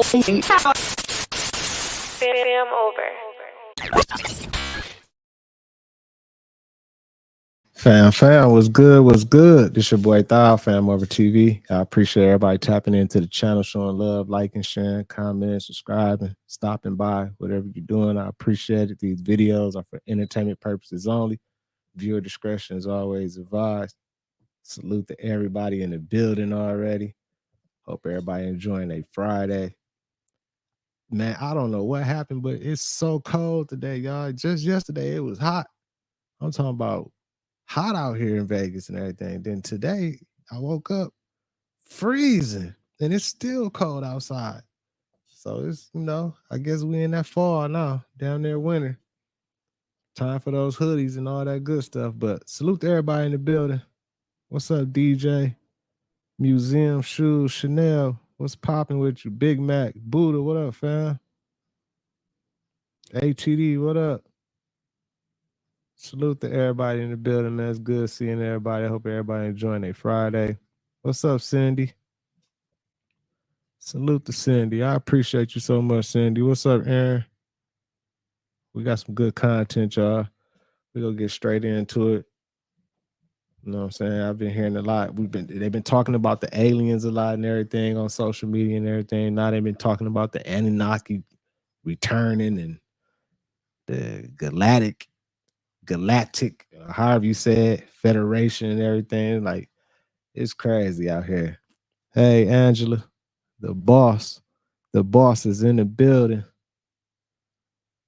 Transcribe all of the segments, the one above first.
Fam over. Fam, what's good? What's good? This your boy Thou, FamOverTV. I appreciate everybody tapping into the channel, showing love, liking, sharing, commenting, subscribing, stopping by, whatever you're doing. I appreciate it. These videos are for entertainment purposes only. Viewer discretion is always advised. Salute to everybody in the building already. Hope everybody enjoying their Friday. Man, I don't know what happened, but it's so cold today, y'all. Just yesterday, it was hot. I'm talking about hot out here in Vegas and everything. Then today, I woke up freezing, and it's still cold outside. So it's, I guess we in that fall now, down there winter. Time for those hoodies and all that good stuff. But salute to everybody in the building. What's up, DJ? Museum Shoes, Chanel. What's popping with you? Big Mac, Buddha, what up, fam? ATD, what up? Salute to everybody in the building, man. It's good seeing everybody. I hope everybody enjoying their Friday. What's up, Cindy? Salute to Cindy. I appreciate you so much, Cindy. What's up, Aaron? We got some good content, y'all. We're gonna get straight into it. You know what I'm saying? I've been hearing a lot. They've been talking about the aliens a lot and everything on social media and everything. Now they've been talking about the Anunnaki returning and the Galactic, however you say it, Federation and everything. Like, it's crazy out here. Hey, Angela, the boss is in the building.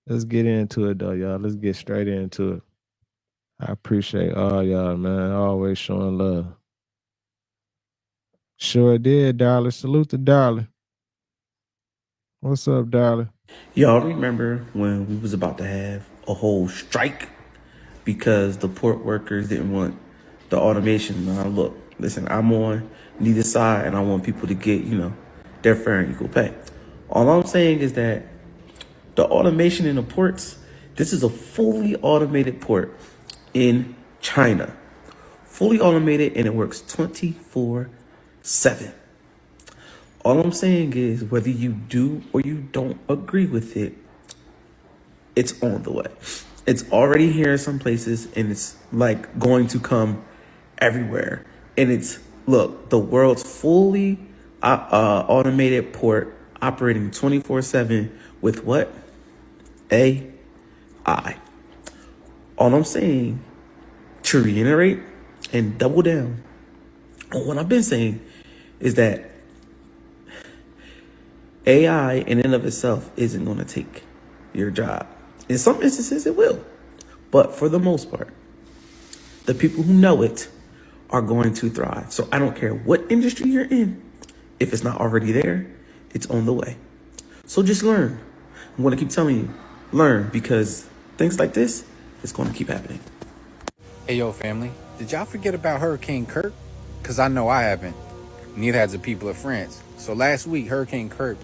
Let's get into it, though, y'all. Let's get straight into it. I appreciate all y'all, man. Always showing love. Sure did, darling. Salute to darling. What's up, darling? Y'all remember when we was about to have a whole strike because the port workers didn't want the automation? Now, look, listen, I'm on neither side, and I want people to get, their fair and equal pay. All I'm saying is that the automation in the ports, this is a fully automated port in China. Fully automated, and it works 24/7. All I'm saying is, whether you do or you don't agree with it, it's on the way. It's already here in some places, and it's like going to come everywhere. And it's, look, the world's fully automated port operating 24/7 with what? AI. All I'm saying, to reiterate and double down on what I've been saying, is that AI in and of itself isn't going to take your job. In some instances, it will. But for the most part, the people who know it are going to thrive. So I don't care what industry you're in. If it's not already there, it's on the way. So just learn. I'm going to keep telling you, learn, because things like this is going to keep happening. Hey, yo, family. Did y'all forget about Hurricane Kirk? Because I know I haven't. Neither has the people of France. So last week, Hurricane Kirk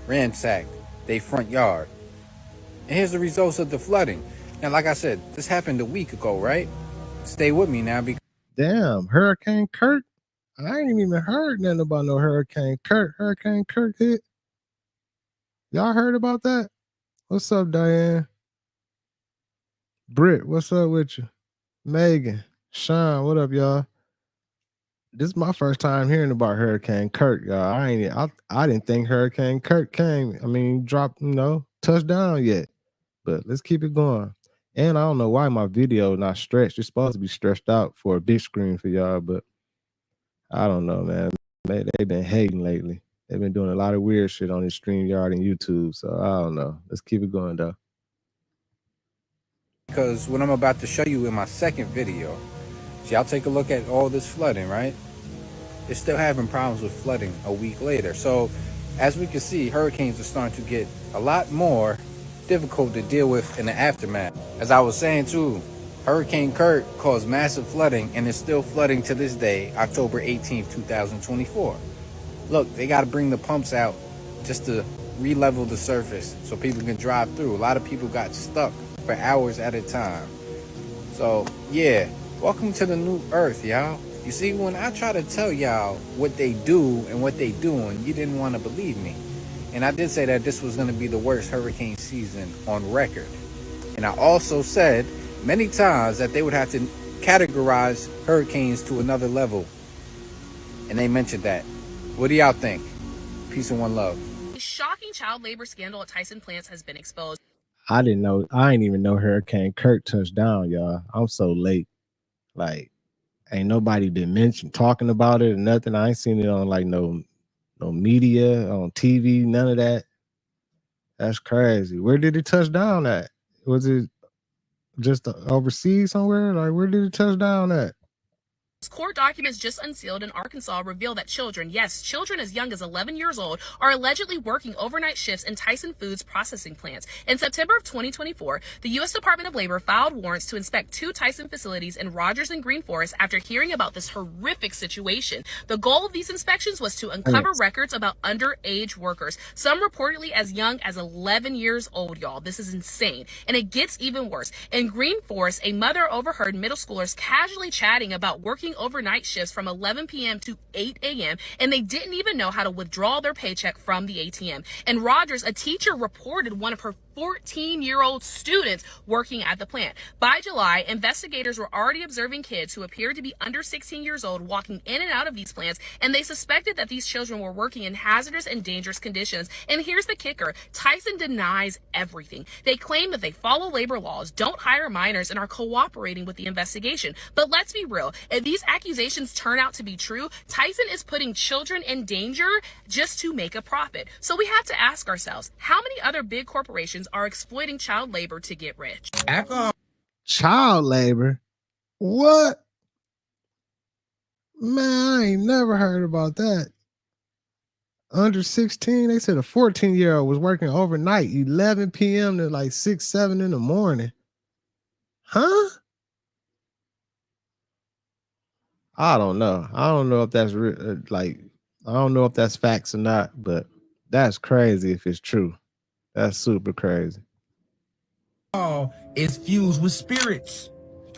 ransacked their front yard. And here's the results of the flooding. Now, like I said, this happened a week ago, right? Stay with me now. Damn, Hurricane Kirk? I ain't even heard nothing about no Hurricane Kirk. Hurricane Kirk hit. Y'all heard about that? What's up, Diane? Britt, what's up with you? Megan, Sean, what up, y'all? This is my first time hearing about Hurricane Kirk, y'all. I didn't think Hurricane Kirk came. I mean, dropped, touchdown yet. But let's keep it going. And I don't know why my video not stretched. It's supposed to be stretched out for a big screen for y'all, but I don't know, man. They've been hating lately. They've been doing a lot of weird shit on this StreamYard and YouTube. So I don't know. Let's keep it going, though. Because what I'm about to show you in my second video, so y'all take a look at all this flooding, right? It's still having problems with flooding a week later. So as we can see, hurricanes are starting to get a lot more difficult to deal with in the aftermath. As I was saying too, Hurricane Kirk caused massive flooding and is still flooding to this day, October 18th, 2024. Look, they got to bring the pumps out just to re-level the surface so people can drive through. A lot of people got stuck for hours at a time. So yeah, welcome to the new earth, y'all. You see, when I try to tell y'all what they do and what they doing, you didn't want to believe me. And I did say that this was going to be the worst hurricane season on record. And I also said many times that they would have to categorize hurricanes to another level. And they mentioned that. What do y'all think? Peace and one love. A shocking child labor scandal at Tyson plants has been exposed. I didn't know. I ain't even know Hurricane Kirk touched down, y'all. I'm so late. Like, ain't nobody been talking about it or nothing. I ain't seen it on like no media, on TV, none of that. That's crazy. Where did it touch down at? Was it just overseas somewhere? Like, where did it touch down at? Court documents just unsealed in Arkansas reveal that children, yes, children as young as 11 years old, are allegedly working overnight shifts in Tyson Foods processing plants. In September of 2024, the U.S. Department of Labor filed warrants to inspect 2 Tyson facilities in Rogers and Green Forest after hearing about this horrific situation. The goal of these inspections was to uncover records about underage workers, some reportedly as young as 11 years old, y'all. This is insane. And it gets even worse. In Green Forest, a mother overheard middle schoolers casually chatting about working overnight shifts from 11 p.m. to 8 a.m. and they didn't even know how to withdraw their paycheck from the ATM. In Rogers, a teacher reported one of her 14-year-old students working at the plant. By July, investigators were already observing kids who appeared to be under 16 years old walking in and out of these plants, and they suspected that these children were working in hazardous and dangerous conditions. And here's the kicker. Tyson denies everything. They claim that they follow labor laws, don't hire minors, and are cooperating with the investigation. But let's be real. If these accusations turn out to be true, Tyson is putting children in danger just to make a profit. So we have to ask ourselves, how many other big corporations are exploiting child labor to get rich? Child labor? What? Man, I ain't never heard about that. Under 16, they said a 14-year-old was working overnight, 11 p.m. to like 6, 7 in the morning. Huh? I don't know. I don't know if that's I don't know if that's facts or not, but that's crazy if it's true. That's super crazy. Is fused with spirits,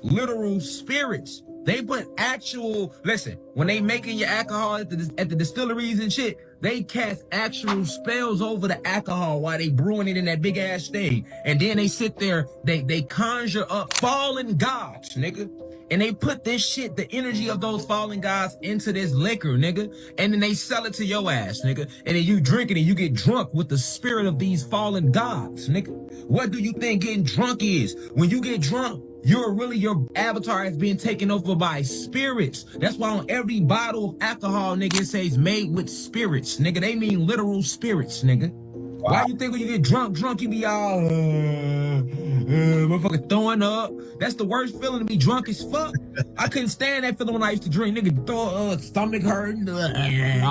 literal spirits. They put actual, listen, when they making your alcohol at the distilleries and shit, they cast actual spells over the alcohol while they brewing it in that big ass thing. And then they sit there, they conjure up fallen gods, nigga. And they put this shit, the energy of those fallen gods, into this liquor, nigga. And then they sell it to your ass, nigga. And then you drink it and you get drunk with the spirit of these fallen gods, nigga. What do you think getting drunk is? When you get drunk, your avatar is being taken over by spirits. That's why on every bottle of alcohol, nigga, it says made with spirits, nigga. They mean literal spirits, nigga. Wow. Why you think when you get drunk, you be all, motherfucker throwing up? That's the worst feeling, to be drunk as fuck. I couldn't stand that feeling when I used to drink. Nigga, throw stomach hurting. I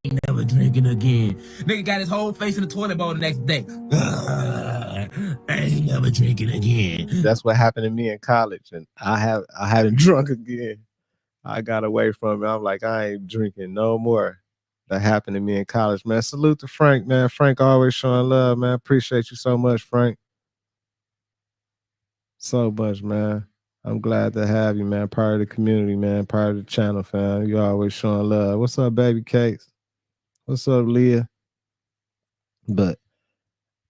ain't never drinking again. Nigga got his whole face in the toilet bowl the next day. I ain't never drinking again. That's what happened to me in college, and I haven't drunk again. I got away from it. I'm like, I ain't drinking no more. That happened to me in college, man. Salute to Frank, man. Frank always showing love, man. Appreciate you so much, Frank. So much, man. I'm glad to have you, man. Part of the community, man. Part of the channel, fam. You always showing love. What's up, baby cakes? What's up, Leah? But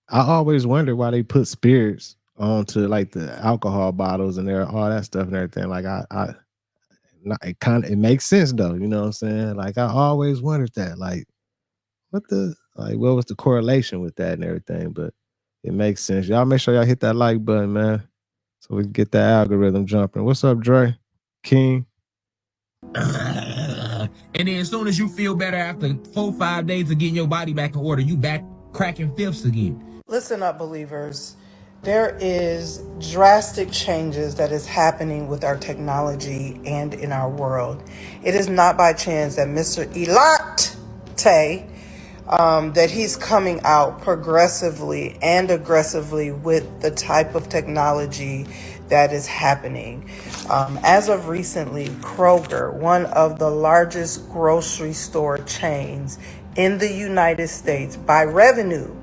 I always wondered why they put spirits onto like the alcohol bottles and there, all that stuff and everything. Like it makes sense though, you know what I'm saying? Like I always wondered that, like what was the correlation with that and everything? But it makes sense. Y'all make sure y'all hit that like button, man, so we can get that algorithm jumping. What's up, Dre? King? And then as soon as you feel better after 4-5 days of getting your body back in order, you back cracking fifths again. Listen up, believers. There is drastic changes that is happening with our technology and in our world. It is not by chance that Mr. Elate, that he's coming out progressively and aggressively with the type of technology that is happening. As of recently, Kroger, one of the largest grocery store chains in the United States by revenue,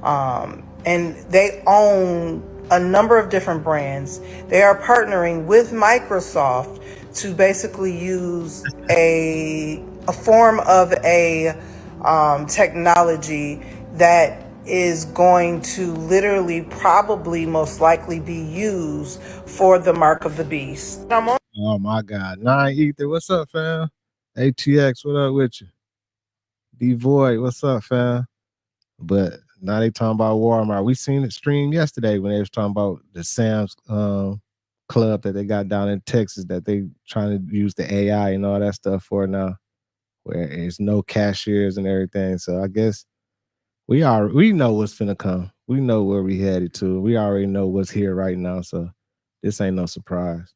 and they own a number of different brands. They are partnering with Microsoft to basically use a form of a technology that is going to literally probably most likely be used for the mark of the beast. Oh my God. Nine Ether, what's up, fam? ATX, what up with you? D Void, what's up, fam? But now they talking about Walmart. We seen it stream yesterday when they was talking about the Sam's club that they got down in Texas that they trying to use the AI and all that stuff for now, where there's no cashiers and everything. So I guess we know what's finna come. We know where we headed to. We already know what's here right now. So this ain't no surprise.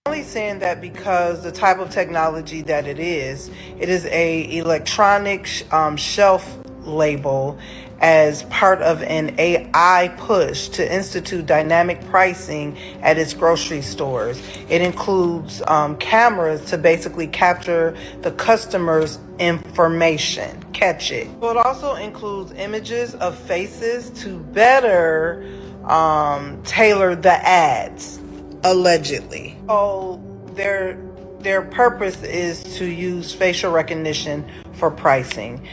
Only saying that because the type of technology that it is a electronic shelf label as part of an AI push to institute dynamic pricing at its grocery stores. It includes cameras to basically capture the customer's information, catch it. So it also includes images of faces to better tailor the ads. Allegedly. So their purpose is to use facial recognition for pricing.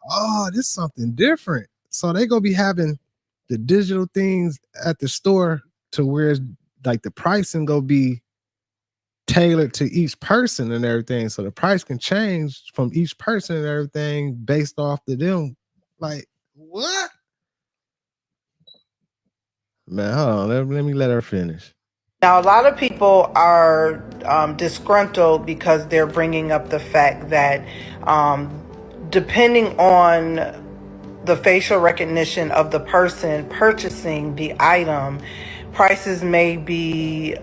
Oh, this is something different. So they gonna be having the digital things at the store to where like the pricing gonna be tailored to each person and everything. So the price can change from each person and everything based off of them. Like what? Man, hold on. Let me let her finish. Now, a lot of people are disgruntled because they're bringing up the fact that depending on the facial recognition of the person purchasing the item, prices may be,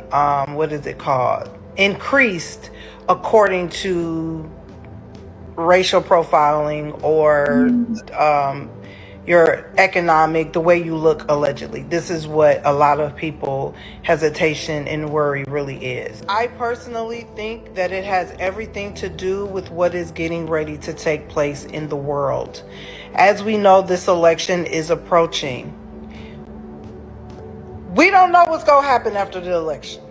increased according to racial profiling or your economic, the way you look allegedly. This is what a lot of people hesitation and worry really is. I personally think that it has everything to do with what is getting ready to take place in the world. As we know, this election is approaching. We don't know what's going to happen after the election.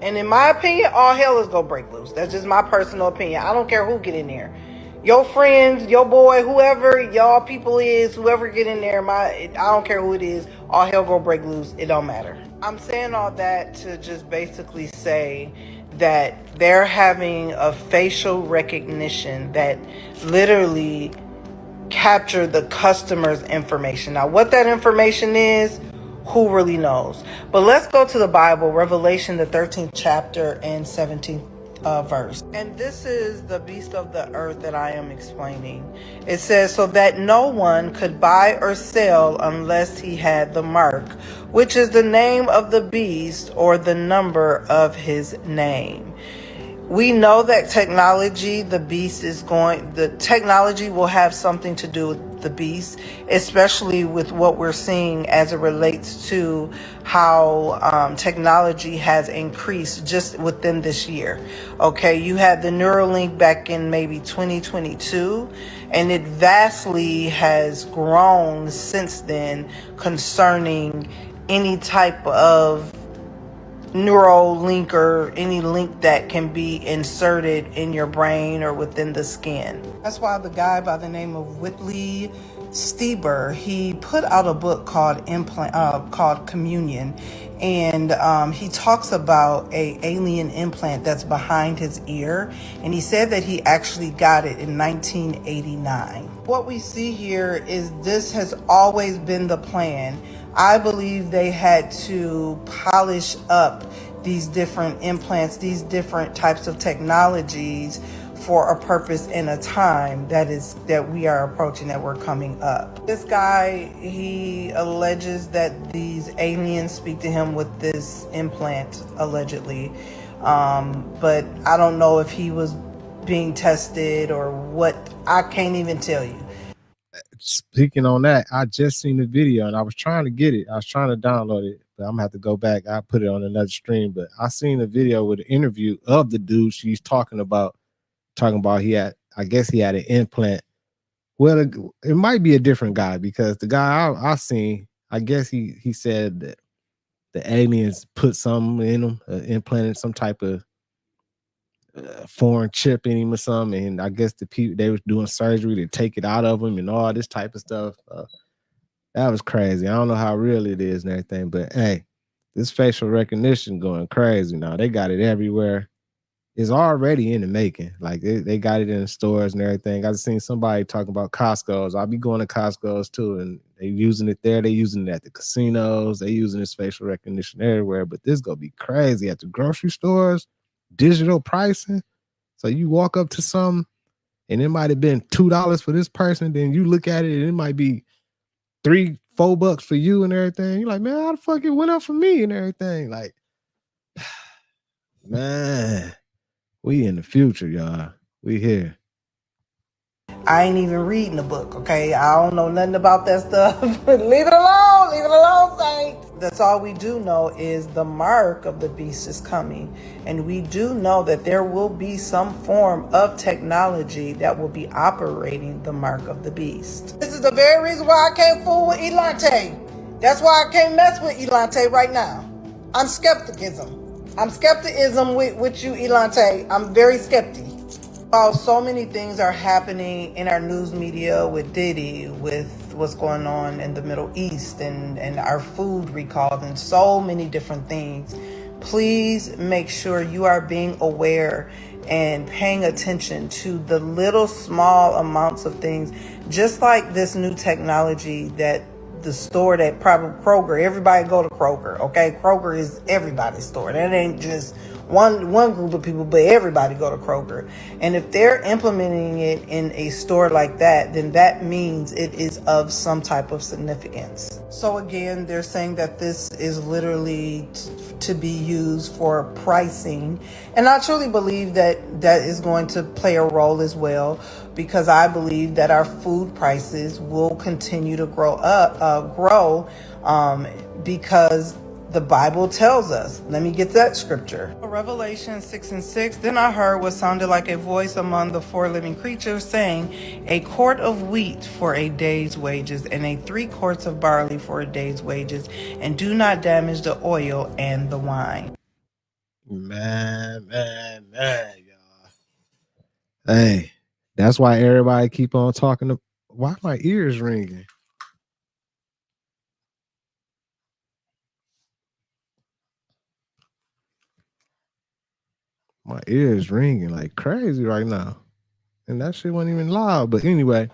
And in my opinion, all hell is going to break loose. That's just my personal opinion. I don't care who get in there. Your friends, your boy, whoever y'all people is, whoever get in there, I don't care who it is, all hell gonna break loose. It don't matter. I'm saying all that to just basically say that they're having a facial recognition that literally capture the customer's information. Now, what that information is, who really knows? But let's go to the Bible, Revelation, the 13th chapter and 17th verse. And this is the beast of the earth that I am explaining. It says, so that no one could buy or sell unless he had the mark, which is the name of the beast or the number of his name. We know that technology, the technology will have something to do with the beast, especially with what we're seeing as it relates to how technology has increased just within this year. Okay, you had the Neuralink back in maybe 2022, and it vastly has grown since then concerning any type of neural link or any link that can be inserted in your brain or within the skin. That's why the guy by the name of Whitley Stieber, he put out a book called Communion, and he talks about a alien implant that's behind his ear, and he said that he actually got it in 1989. What we see here is this has always been the plan. I believe they had to polish up these different implants, these different types of technologies for a purpose in a time that we are approaching, that we're coming up. This guy, he alleges that these aliens speak to him with this implant, allegedly. But I don't know if he was being tested or what. I can't even tell you. Speaking on that, I just seen the video and I was trying to get it. I was trying to download it, but I'm gonna have to go back. I put it on another stream, but I seen the video with the interview of the dude she's talking about he had, I guess he had an implant. Well, it might be a different guy because the guy I seen, I guess he said that the aliens put something in him, implanted some type of foreign chip in him or something. And I guess the people, they was doing surgery to take it out of him and all this type of stuff. That was crazy. I don't know how real it is and everything, but hey, this facial recognition going crazy now. They got it everywhere. It's already in the making. Like they got it in the stores and everything. I've seen somebody talking about Costco's. I'll be going to Costco's too, and they using it there. They using it at the casinos. They using this facial recognition everywhere. But this gonna be crazy at the grocery stores. Digital pricing. So you walk up to something, and it might have been $2 for this person. Then you look at it, and it might be $3-4 for you and everything. You're like, man, how the fuck it went up for me and everything? Like, man. We in the future, y'all. We here. I ain't even reading the book, okay? I don't know nothing about that stuff. Leave it alone, saints. That's all we do know is the mark of the beast is coming. And we do know that there will be some form of technology that will be operating the mark of the beast. This is the very reason why I can't fool with Elante. That's why I can't mess with Elante right now. I'm skepticism with you, Elante. I'm very skeptic. So many things are happening in our news media with Diddy, with what's going on in the Middle East and our food recalls and so many different things. Please make sure you are being aware and paying attention to the little small amounts of things, just like this new technology that the store that probably Kroger, everybody go to Kroger, okay? Kroger is everybody's store. That ain't just one group of people, but everybody go to Kroger. And if they're implementing it in a store like that, then that means it is of some type of significance. So again, they're saying that this is literally to be used for pricing. And I truly believe that that is going to play a role as well, because I believe that our food prices will continue to grow because the Bible tells us. Let me get that scripture. Revelation 6:6. Then I heard what sounded like a voice among the four living creatures saying, a quart of wheat for a day's wages, and 3 quarts of barley for a day's wages, and do not damage the oil and the wine. Man, y'all. Hey, that's why everybody keep on talking. Why my ears ringing? My ears ringing like crazy right now. And that shit wasn't even loud. But anyway,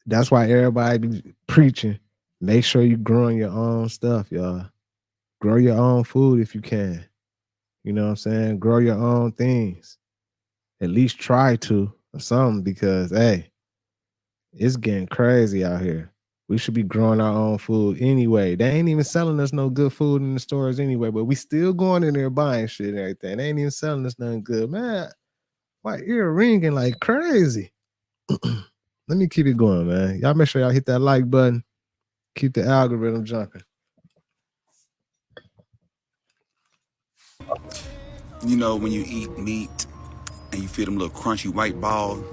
that's why everybody be preaching. Make sure you growing your own stuff, y'all. Grow your own food if you can. You know what I'm saying? Grow your own things. At least try to or something, because hey, it's getting crazy out here. We should be growing our own food anyway. They ain't even selling us no good food in the stores anyway, but we still going in there buying shit and everything. They ain't even selling us nothing good. Man, my ear ringing like crazy. Let me keep it going, man. Y'all make sure y'all hit that like button. Keep the algorithm jumping. You know, when you eat meat and you feel them little crunchy white balls,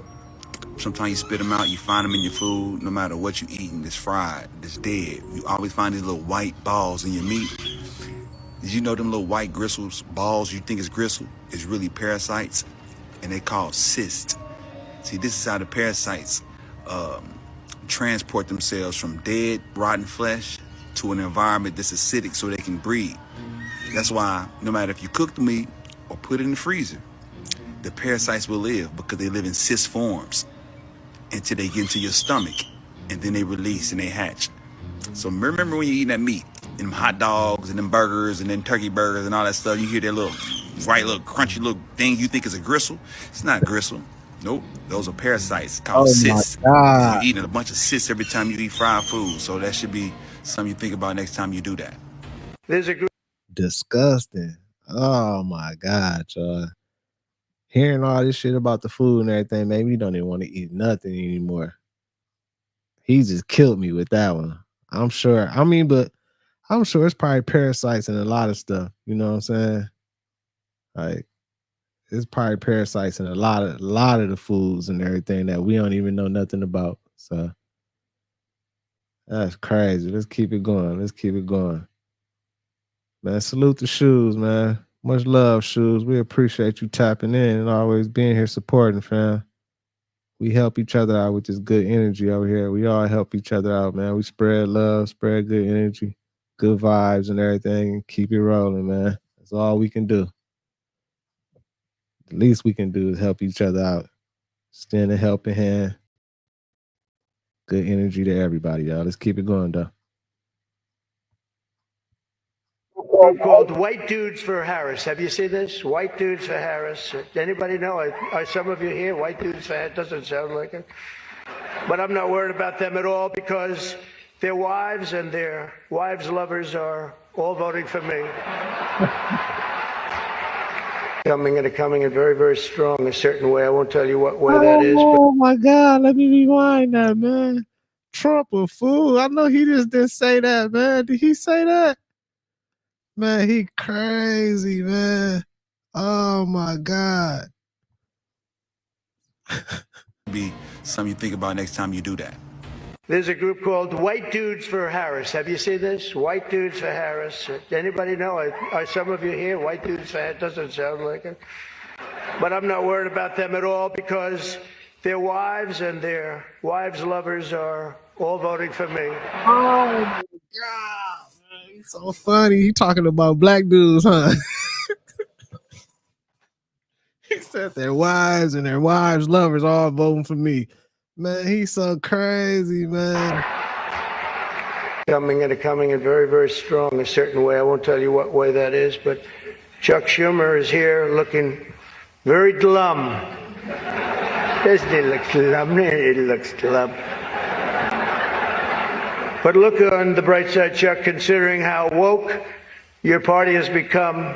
sometimes you spit them out, you find them in your food. No matter what you eating, it's fried, it's dead. You always find these little white balls in your meat. Did you know them little white gristles, balls you think is gristle, is really parasites, and they called cysts. See, this is how the parasites transport themselves from dead, rotten flesh to an environment that's acidic so they can breathe. That's why no matter if you cook the meat or put it in the freezer, the parasites will live, because they live in cyst forms until they get into your stomach, and then they release and they hatch. So remember when you're eating that meat, and them hot dogs and them burgers and then turkey burgers and all that stuff, you hear that little white, little crunchy little thing you think is a gristle. It's not gristle. Nope, those are parasites called cysts. And you're eating a bunch of cysts every time you eat fried food. So that should be something you think about next time you do that. Disgusting. Oh my God, y'all. Hearing all this shit about the food and everything, maybe you don't even want to eat nothing anymore. He just killed me with that one. I'm sure. I mean, but I'm sure it's probably parasites in a lot of stuff. You know what I'm saying? Like, it's probably parasites in a lot of the foods and everything that we don't even know nothing about. So that's crazy. Let's keep it going. Man, salute the shoes, man. Much love, Shoes. We appreciate you tapping in and always being here supporting, fam. We help each other out with this good energy over here. We all help each other out, man. We spread love, spread good energy, good vibes and everything, and keep it rolling, man. That's all we can do. The least we can do is help each other out. Extend a helping hand. Good energy to everybody, y'all. Let's keep it going, though. Group called White Dudes for Harris. Have you seen this? White Dudes for Harris. Anybody know? Are some of you here? White Dudes for Harris? Doesn't sound like it. But I'm not worried about them at all because their wives and their wives' lovers are all voting for me. Coming in very, very strong a certain way. I won't tell you what way that is. Oh my God, let me rewind that, man. Trump a fool. I know he just didn't say that, man. Did he say that? Man, he crazy, man. Oh my God. Be something you think about next time you do that. There's a group called White Dudes for Harris. Have you seen this? White Dudes for Harris. Anybody know? Are some of you here? White Dudes for Harris? Doesn't sound like it. But I'm not worried about them at all because their wives and their wives' lovers are all voting for me. Oh my God, man. He's so funny. He talking about black dudes, huh? He said their wives and their wives' lovers all voting for me. Man, he's so crazy, man. Coming in very, very strong a certain way. I won't tell you what way that is, but Chuck Schumer is here looking very glum. Doesn't he look glum? He looks glum. But look on the bright side, Chuck, considering how woke your party has become.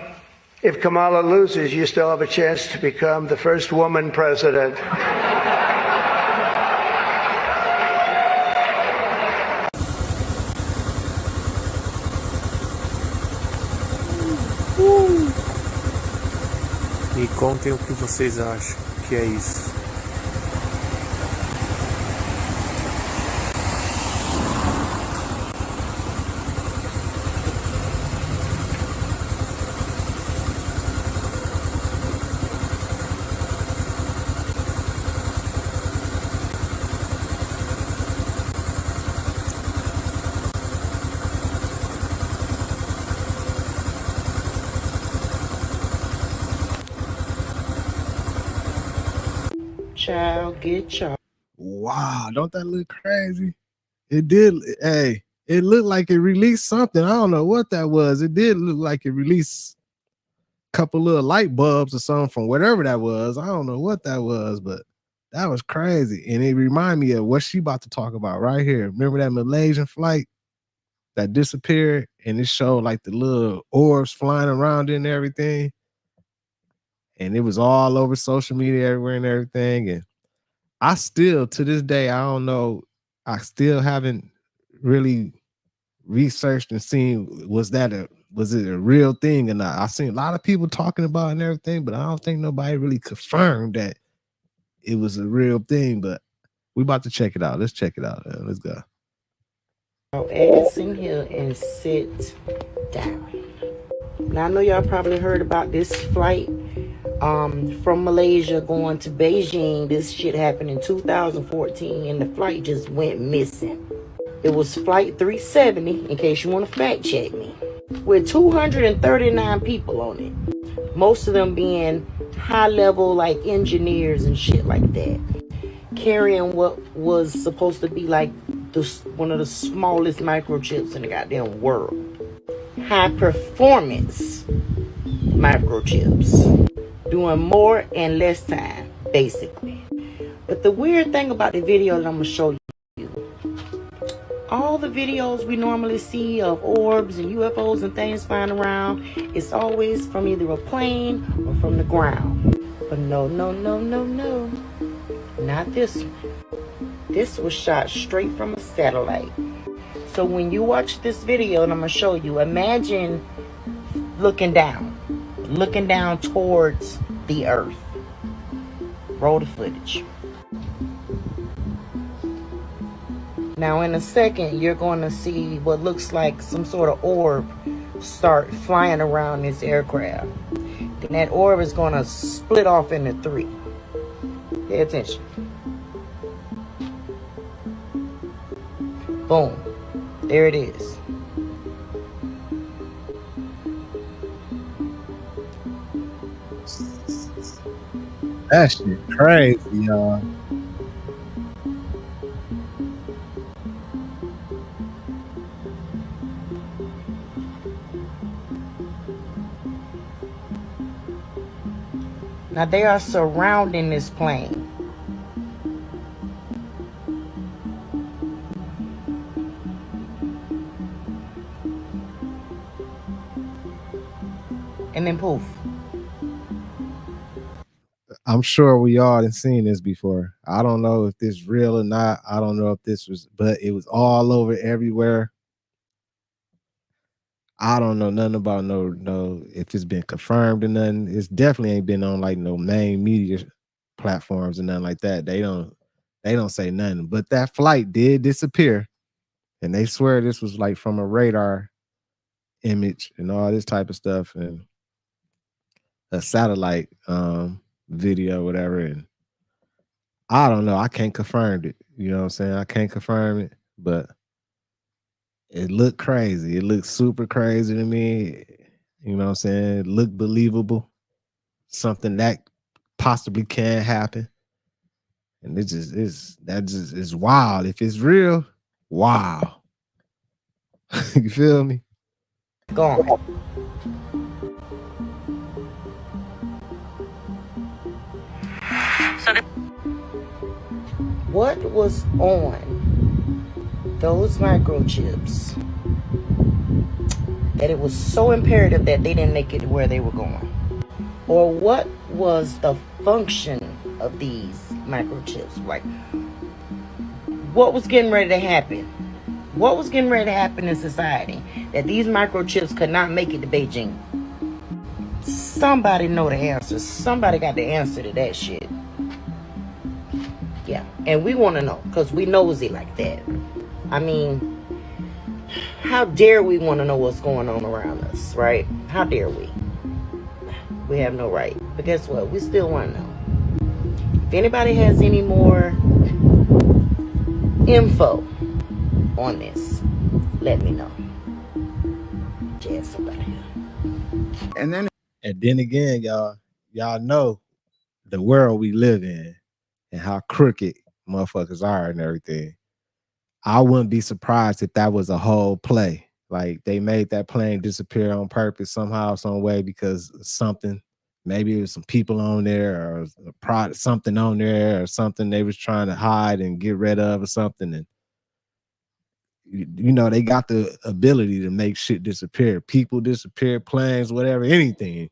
If Kamala loses, you still have a chance to become the first woman president. Me contem o que vocês acham que é isso. Child, get y'all. Wow, don't that look crazy? It did. Hey, it looked like it released something. I don't know what that was. It did look like it released a couple little light bulbs or something from whatever that was. I don't know what that was, but that was crazy. And it reminded me of what she about to talk about right here. Remember that Malaysian flight that disappeared? And it showed like the little orbs flying around and everything. And it was all over social media everywhere and everything. And I still, to this day, I don't know. I still haven't really researched and seen was it a real thing or not. I've seen a lot of people talking about it and everything, but I don't think nobody really confirmed that it was a real thing. But we about to check it out. Let's check it out. Let's go. Ass in here and sit down. Now I know y'all probably heard about this flight from Malaysia going to Beijing. This shit happened in 2014 and the flight just went missing. It was flight 370, in case you want to fact check me, with 239 people on it. Most of them being high level like engineers and shit like that, carrying what was supposed to be like one of the smallest microchips in the goddamn world. High performance microchips. Doing more in less time, basically. But the weird thing about the video that I'm going to show you, all the videos we normally see of orbs and UFOs and things flying around, it's always from either a plane or from the ground. But no. Not this one. This was shot straight from a satellite. So when you watch this video, and I'm going to show you, imagine looking down towards the earth. Roll the footage. Now in a second, you're going to see what looks like some sort of orb start flying around this aircraft. And that orb is going to split off into 3. Pay attention. Boom. There it is. That shit crazy, y'all. Now they are surrounding this plane. And then poof. I'm sure we all have seen this before. I don't know if this is real or not. I don't know if this was, but it was all over everywhere. I don't know nothing about no if it's been confirmed or nothing. It's definitely ain't been on like no main media platforms or nothing like that. They don't say nothing. But that flight did disappear, and they swear this was like from a radar image and all this type of stuff and a satellite video, whatever. And I don't know. I can't confirm it. You know what I'm saying? I can't confirm it, but it looked crazy. It looked super crazy to me. You know what I'm saying? It looked believable. Something that possibly can happen. And it just is wild. If it's real, wow. You feel me? Gone. What was on those microchips that it was so imperative that they didn't make it where they were going? Or what was the function of these microchips? Like, what was getting ready to happen? What was getting ready to happen in society that these microchips could not make it to Beijing? Somebody know the answer. Somebody got the answer to that shit. Yeah, and we want to know because we nosy like that. I mean, how dare we want to know what's going on around us, right? How dare we? We have no right. But guess what? We still want to know. If anybody has any more info on this, let me know. Just somebody. And then again, y'all know the world we live in and how crooked motherfuckers are and everything. I wouldn't be surprised if that was a whole play. Like they made that plane disappear on purpose somehow, some way, because something. Maybe it was some people on there or a product, something on there or something they was trying to hide and get rid of or something. And you know, they got the ability to make shit disappear. People disappear, planes, whatever, anything.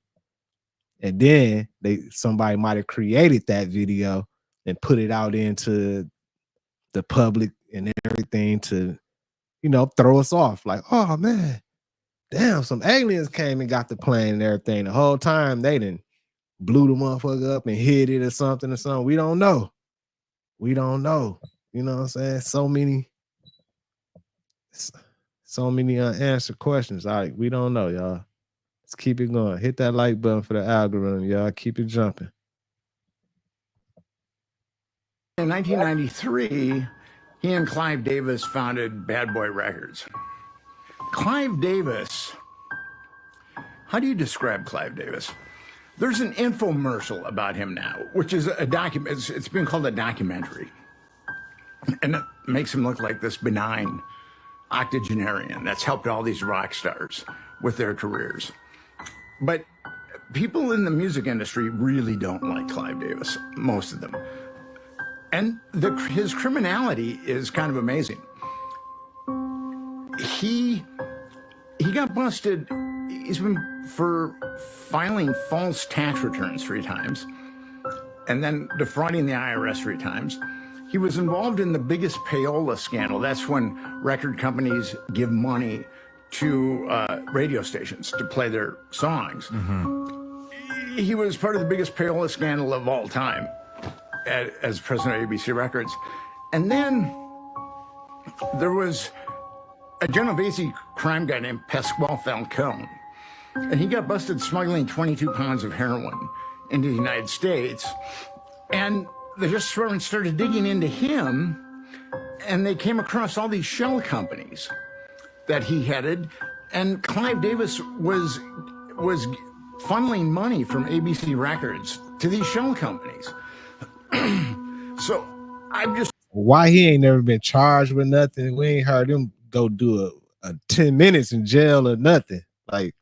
And then somebody might have created that video and put it out into the public and everything to, you know, throw us off. Like, oh man, damn, some aliens came and got the plane and everything. The whole time they didn't blew the motherfucker up and hid it or something. We don't know. We don't know. You know what I'm saying? So many unanswered questions. All right, we don't know, y'all. Let's keep it going. Hit that like button for the algorithm, y'all. Keep it jumping. In 1993, he and Clive Davis founded Bad Boy Records. Clive Davis, how do you describe Clive Davis? There's an infomercial about him now, which is a document. It's been called a documentary. And it makes him look like this benign octogenarian that's helped all these rock stars with their careers. But people in the music industry really don't like Clive Davis, most of them. And his criminality is kind of amazing. He got busted. He's been for filing false tax returns 3 times and then defrauding the IRS 3 times. He was involved in the biggest payola scandal. That's when record companies give money to radio stations to play their songs. Mm-hmm. He was part of the biggest payola scandal of all time as president of ABC Records. And then there was a Genovese crime guy named Pasquale Falcone. and he got busted smuggling 22 pounds of heroin into the United States. And they just started digging into him, and they came across all these shell companies that he headed, and Clive Davis was funneling money from ABC Records to these shell companies. So I'm just... Why he ain't never been charged with nothing? We ain't heard him go do a 10 minutes in jail or nothing. Like,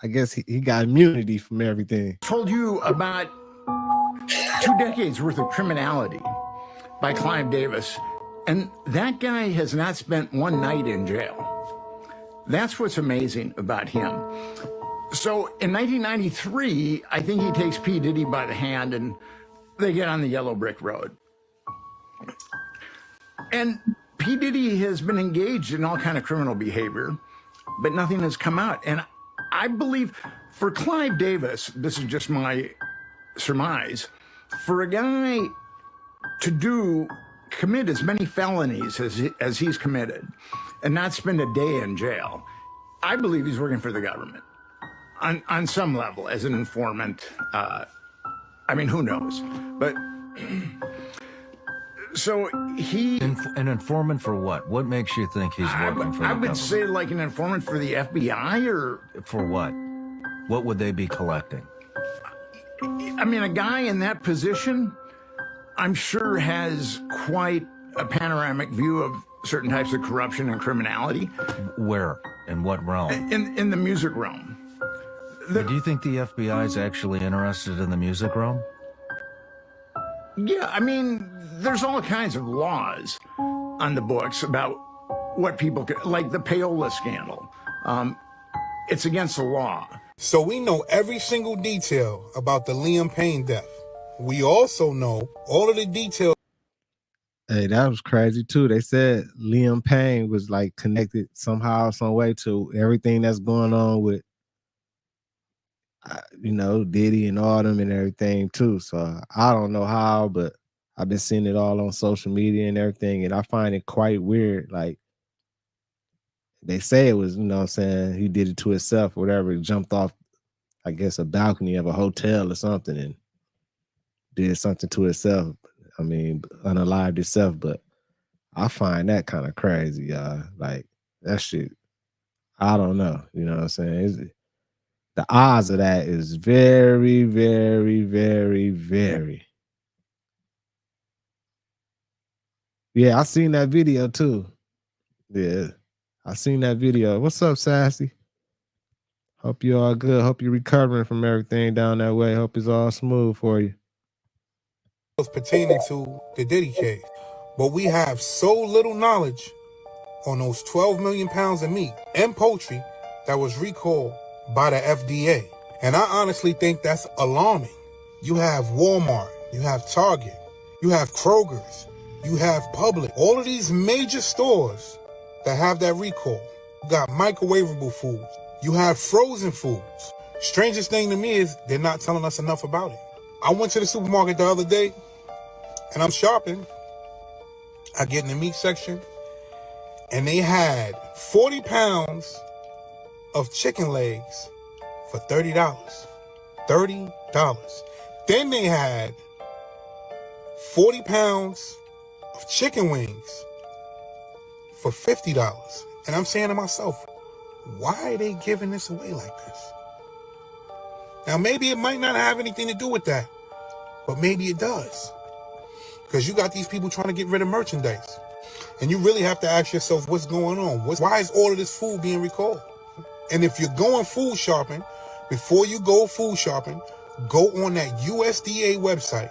I guess he got immunity from everything. Told you about 2 decades worth of criminality by Clive Davis, and that guy has not spent one night in jail. That's what's amazing about him. So in 1993, I think he takes P. Diddy by the hand and they get on the yellow brick road. And P. Diddy has been engaged in all kind of criminal behavior, but nothing has come out. And I believe for Clive Davis, this is just my surmise, for a guy to commit as many felonies as he's committed and not spend a day in jail, I believe he's working for the government on some level as an informant. I mean, who knows? But so he... An informant for what? What makes you think he's working for the government? I would say like an informant for the FBI, or... For what? What would they be collecting? I mean, a guy in that position, I'm sure, has quite a panoramic view of certain types of corruption and criminality. Where? In what realm? In the music realm. Do you think the FBI is actually interested in the music realm? Yeah, I mean, there's all kinds of laws on the books about what people can, like the payola scandal. It's against the law. So we know every single detail about the Liam Payne death. We also know all of the details. Hey, that was crazy too. They said Liam Payne was like connected somehow, some way to everything that's going on with, you know, Diddy and all them and everything too. So I don't know how, but I've been seeing it all on social media and everything, and I find it quite weird. Like, they say it was, you know what I'm saying, he did it to himself, whatever, jumped off, I guess, a balcony of a hotel or something and did something to himself. I mean, unalived himself, but I find that kind of crazy, y'all. Like, that shit, I don't know, you know what I'm saying? The odds of that is very, very, very, very. Yeah, I seen that video too. Yeah, I seen that video. What's up, Sassy? Hope you all good. Hope you're recovering from everything down that way. Hope it's all smooth for you. Pertaining to the Diddy case. But we have so little knowledge on those 12 million pounds of meat and poultry that was recalled by the FDA. And I honestly think that's alarming. You have Walmart, you have Target, you have Kroger's, you have Publix, all of these major stores that have that recall. You got microwavable foods, you have frozen foods. Strangest thing to me is they're not telling us enough about it. I went to the supermarket the other day and I'm shopping. I get in the meat section and they had 40 pounds of chicken legs for $30. $30. Then they had 40 pounds of chicken wings for $50. And I'm saying to myself, why are they giving this away like this? Now, maybe it might not have anything to do with that, but maybe it does. Because you got these people trying to get rid of merchandise. And you really have to ask yourself what's going on. Why is all of this food being recalled? And if you're going food shopping, before you go food shopping, go on that USDA website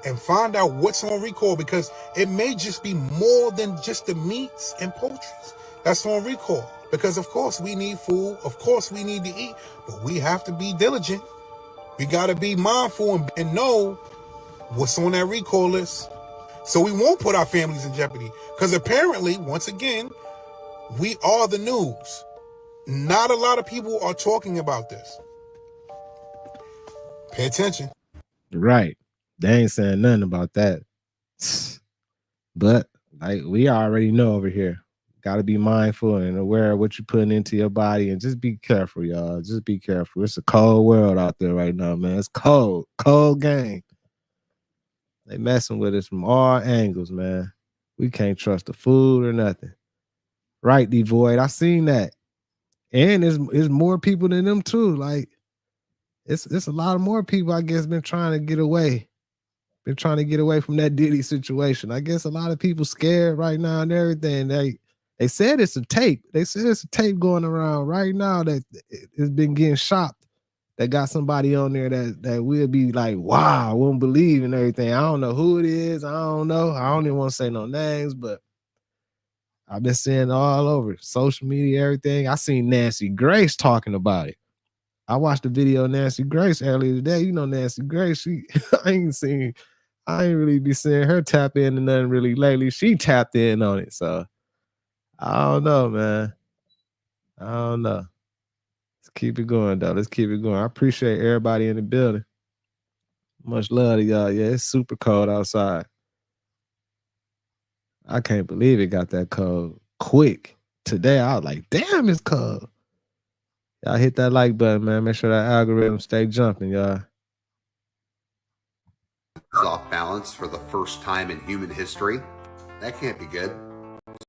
and find out what's on recall, because it may just be more than just the meats and poultries that's on recall. Because of course we need food, of course we need to eat, but we have to be diligent. We got to be mindful and know what's on that recall list, so we won't put our families in jeopardy. Because apparently, once again, we are the news. Not a lot of people are talking about this. Pay attention. Right. They ain't saying nothing about that. But like we already know over here, Got to be mindful and aware of what you're putting into your body, and just be careful, y'all. Just be careful. It's a cold world out there right now, man. It's cold game. They messing with us from all angles, man. We can't trust the food or nothing. Right, Devoid. I seen that. And there's more people than them too. Like it's a lot of more people, I guess, been trying to get away from that Diddy situation. I guess a lot of people scared right now and everything. They said it's a tape. They said it's a tape going around right now that it's been getting shopped. That got somebody on there that will be like, wow, I won't believe and everything. I don't know who it is. I don't know. I don't even want to say no names, but I've been seeing all over social media, everything. I seen Nancy Grace talking about it. I watched the video of Nancy Grace earlier today. You know Nancy Grace, she I ain't really be seeing her tap into nothing really lately. She tapped in on it. So I don't know, man. I don't know. Let's keep it going, though. Let's keep it going. I appreciate everybody in the building. Much love to y'all. Yeah, it's super cold outside. I can't believe it got that cold quick. Today, I was like, damn, it's cold. Y'all hit that like button, man. Make sure that algorithm stay jumping, y'all. Off balance for the first time in human history. That can't be good.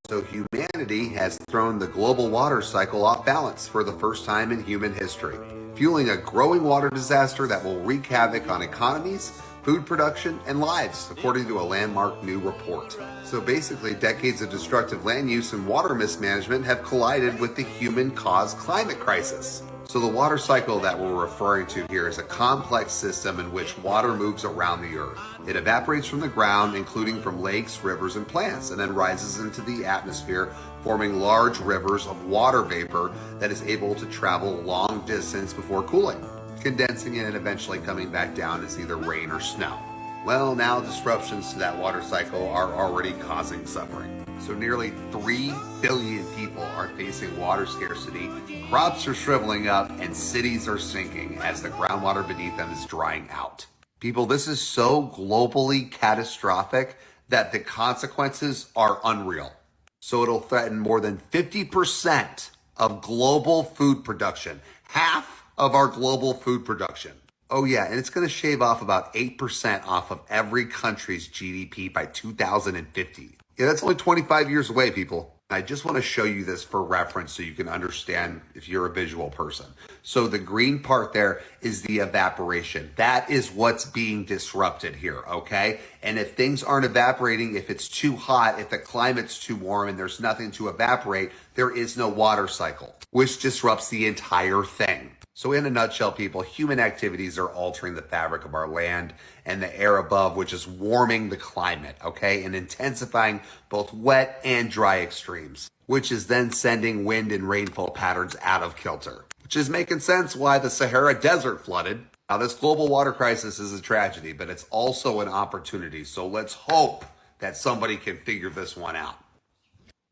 So humanity has thrown the global water cycle off balance for the first time in human history, fueling a growing water disaster that will wreak havoc on economies, food production, and lives, according to a landmark new report. So basically, decades of destructive land use and water mismanagement have collided with the human-caused climate crisis. So the water cycle that we're referring to here is a complex system in which water moves around the earth. It evaporates from the ground, including from lakes, rivers, and plants, and then rises into the atmosphere, forming large rivers of water vapor that is able to travel long distance before cooling, condensing and eventually coming back down as either rain or snow. Well, now disruptions to that water cycle are already causing suffering. So nearly 3 billion people are facing water scarcity, crops are shriveling up, and cities are sinking as the groundwater beneath them is drying out. People, this is so globally catastrophic that the consequences are unreal. So it'll threaten more than 50% of global food production, half of our global food production. Oh yeah, and it's going to shave off about 8% off of every country's GDP by 2050. Yeah, that's only 25 years away, people. I just want to show you this for reference so you can understand if you're a visual person. So the green part there is the evaporation. That is what's being disrupted here, okay? And if things aren't evaporating, if it's too hot, if the climate's too warm and there's nothing to evaporate, there is no water cycle, which disrupts the entire thing. So in a nutshell, people, human activities are altering the fabric of our land and the air above, which is warming the climate, okay, and intensifying both wet and dry extremes, which is then sending wind and rainfall patterns out of kilter, which is making sense why the Sahara Desert flooded. Now, this global water crisis is a tragedy, but it's also an opportunity. So let's hope that somebody can figure this one out.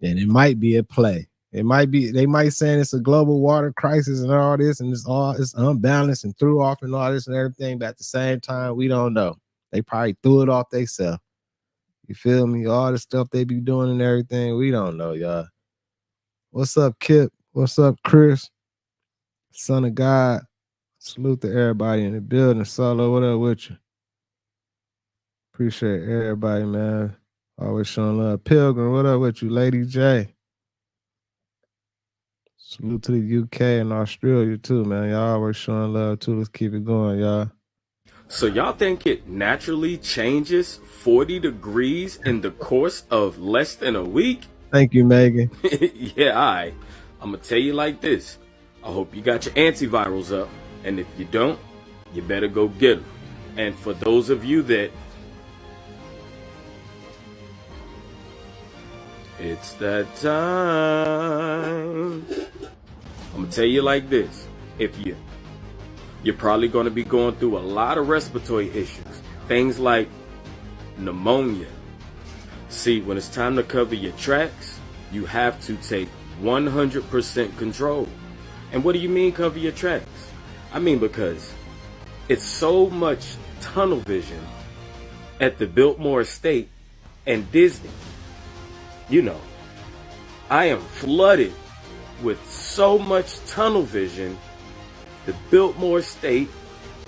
And it might be a play. It might be, they might say it's a global water crisis and all this, and it's unbalanced and threw off and all this and everything, but at the same time, we don't know. They probably threw it off themselves. You feel me? All the stuff they be doing and everything, we don't know, y'all. What's up, Kip? What's up, Chris? Son of God. Salute to everybody in the building. Solo, what up with you? Appreciate everybody, man. Always showing love. Pilgrim, what up with you? Lady J. Salute to the UK and Australia too, man. Y'all always showing love too. Let's keep it going, y'all. So y'all think it naturally changes 40 degrees in the course of less than a week? Thank you, Megan. Yeah, all right. I'm going to tell you like this. I hope you got your antivirals up. And if you don't, you better go get them. And for those of you that it's that time. I'm going to tell you like this. If you're probably going to be going through a lot of respiratory issues. Things like pneumonia. See, when it's time to cover your tracks, you have to take 100% control. And what do you mean cover your tracks? I mean because it's so much tunnel vision at the Biltmore Estate and Disney. You know, I am flooded with so much tunnel vision to Biltmore State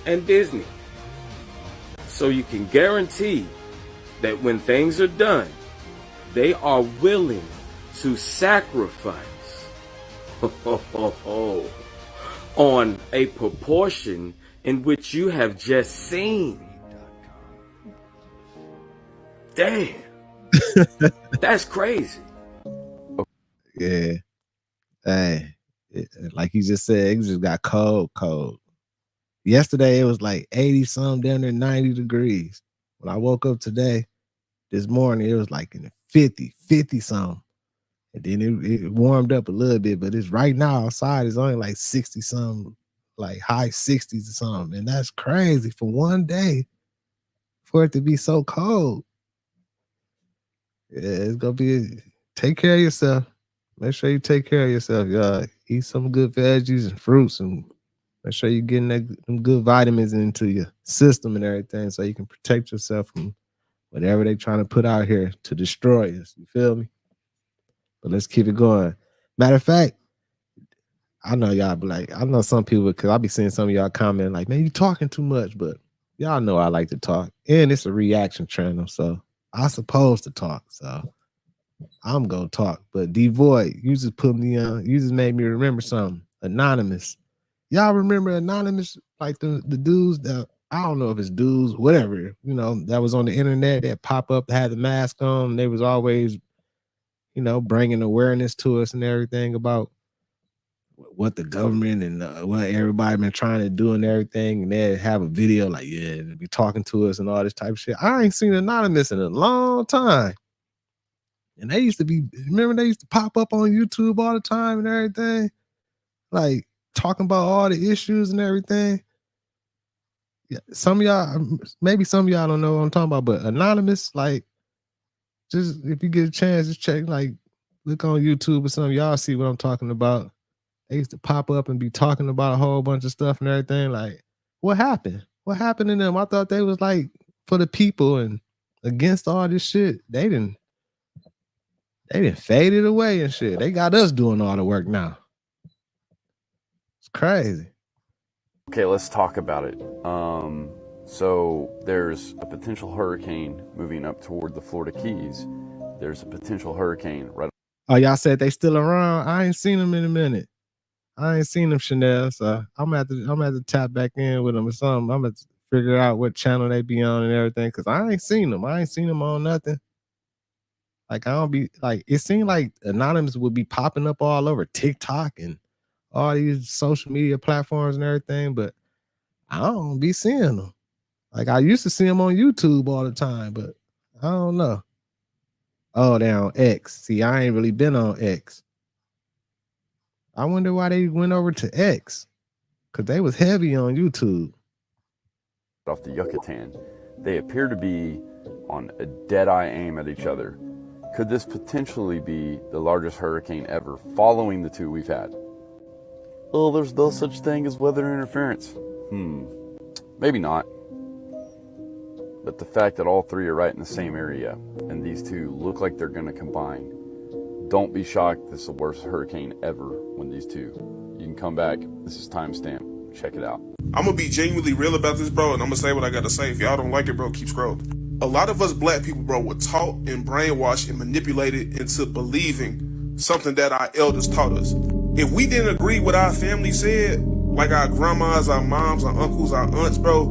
and Disney. So you can guarantee that when things are done, they are willing to sacrifice on a proportion in which you have just seen. Damn. That's crazy. Yeah. Hey, like you just said, it just got cold. Yesterday, it was like 80 something, down there 90 degrees. When I woke up this morning, it was like in the 50 something. And then it warmed up a little bit, but it's right now outside, it's only like 60 something, like high 60s or something. And that's crazy for one day for it to be so cold. Yeah, it's going to be, take care of yourself. Make sure you take care of yourself, y'all. Eat some good veggies and fruits, and make sure you're getting them good vitamins into your system and everything so you can protect yourself from whatever they're trying to put out here to destroy us. You feel me? But let's keep it going. Matter of fact, I know y'all be like, I know some people, because I be seeing some of y'all comment like, man, you talking too much, but y'all know I like to talk. And it's a reaction channel, so I'm supposed to talk. So I'm gonna talk. But D-Void, you just put me on, you just made me remember something. Anonymous. Y'all remember Anonymous? Like the dudes that, I don't know if it's dudes, whatever, you know, that was on the internet that pop up, had the mask on. They was always, you know, bringing awareness to us and everything about what the government and what everybody been trying to do and everything. And they have a video like, yeah, they be talking to us and all this type of shit. I ain't seen Anonymous in a long time. And they used to be, remember they used to pop up on YouTube all the time and everything, like talking about all the issues and everything. Yeah, some of y'all, maybe some of y'all don't know what I'm talking about, but Anonymous, like, just if you get a chance, just check, like, look on YouTube or something, y'all see what I'm talking about. They used to pop up and be talking about a whole bunch of stuff and everything. Like, what happened? What happened to them? I thought they was like for the people and against all this shit. They didn't fade it away and shit. They got us doing all the work now. It's crazy. Okay, let's talk about it. So there's a potential hurricane moving up toward the Florida Keys. There's a potential hurricane right. Oh, y'all said they still around? I ain't seen them in a minute. I ain't seen them, Chanel. So I'm gonna have to tap back in with them or something. I'm gonna figure out what channel they be on and everything, because I ain't seen them. I ain't seen them on nothing. Like, I don't be like, it seemed like Anonymous would be popping up all over TikTok and all these social media platforms and everything, but I don't be seeing them. Like, I used to see them on YouTube all the time, but I don't know. Oh, they're on X. See, I ain't really been on X. I wonder why they went over to X, because they was heavy on YouTube. Off the Yucatan. They appear to be on a dead-eye aim at each other. Could this potentially be the largest hurricane ever following the two we've had? Oh, there's no such thing as weather interference. Maybe not. But the fact that all three are right in the same area and these two look like they're going to combine, don't be shocked this is the worst hurricane ever when these two. You can come back. This is timestamp. Check it out. I'm gonna be genuinely real about this, bro, and I'm gonna say what I gotta say. If y'all don't like it, bro, keep scrolling. A lot of us black people, bro, were taught and brainwashed and manipulated into believing something that our elders taught us. If we didn't agree with our family said, like our grandmas, our moms, our uncles, our aunts, bro,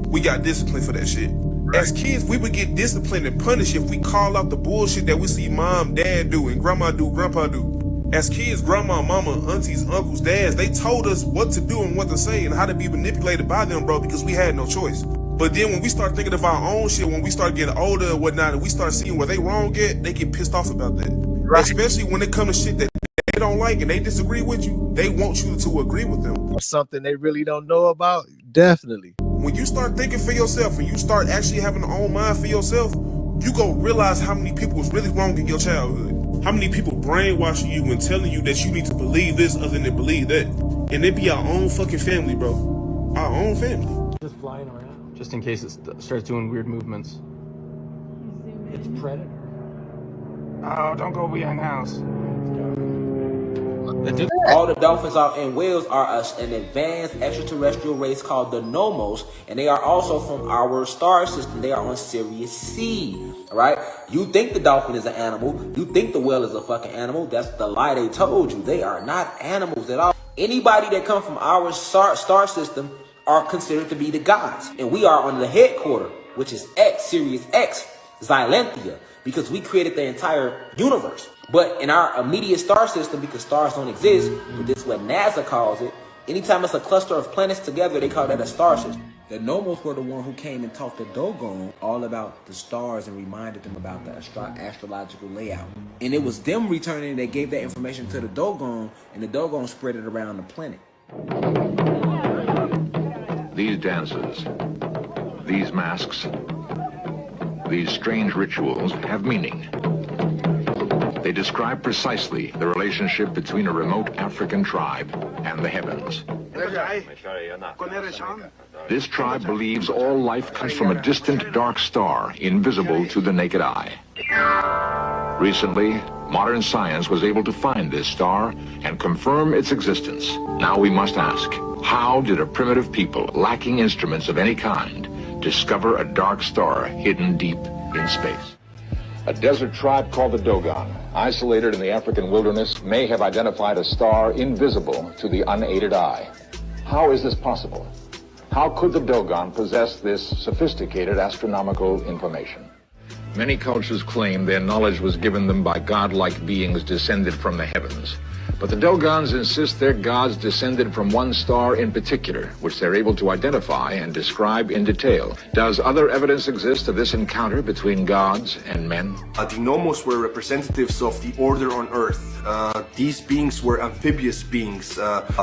we got disciplined for that shit. As kids, we would get disciplined and punished if we call out the bullshit that we see mom, dad do, and grandma do, grandpa do. As kids, grandma, mama, aunties, uncles, dads, they told us what to do and what to say and how to be manipulated by them, bro, because we had no choice. But then when we start thinking of our own shit, when we start getting older and whatnot, and we start seeing where they wrong at, they get pissed off about that. Right. Especially when it comes to shit that they don't like and they disagree with you, they want you to agree with them. Or something they really don't know about? Definitely. When you start thinking for yourself and you start actually having an own mind for yourself, you go realize how many people was really wrong in your childhood. How many people brainwashing you and telling you that you need to believe this other than believe that. And it be our own fucking family, bro. Our own family. Just flying around. Just in case it starts doing weird movements. It's Predator. Oh, don't go behind the house. All the dolphins and whales are an advanced extraterrestrial race called the Nomos, and they are also from our star system. They are on Sirius C. All right? You think the dolphin is an animal. You think the whale is a fucking animal. That's the lie they told you. They are not animals at all. Anybody that comes from our star system are considered to be the gods. And we are on the headquarters, which is X, Sirius X, Xylanthia, because we created the entire universe. But in our immediate star system, because stars don't exist, but this is what NASA calls it, anytime it's a cluster of planets together, they call that a star system. The Nomos were the one who came and taught the Dogon all about the stars and reminded them about the astrological layout. And it was them returning that gave that information to the Dogon, and the Dogon spread it around the planet. These dances, these masks, these strange rituals have meaning. They describe precisely the relationship between a remote African tribe and the heavens. This tribe believes all life comes from a distant dark star, invisible to the naked eye. Recently, modern science was able to find this star and confirm its existence. Now we must ask, how did a primitive people lacking instruments of any kind discover a dark star hidden deep in space? A desert tribe called the Dogon, isolated in the African wilderness, may have identified a star invisible to the unaided eye. How is this possible? How could the Dogon possess this sophisticated astronomical information? Many cultures claim their knowledge was given them by godlike beings descended from the heavens. But the Dogons insist their gods descended from one star in particular, which they're able to identify and describe in detail. Does other evidence exist of this encounter between gods and men? The Nomos were representatives of the order on Earth. These beings were amphibious beings,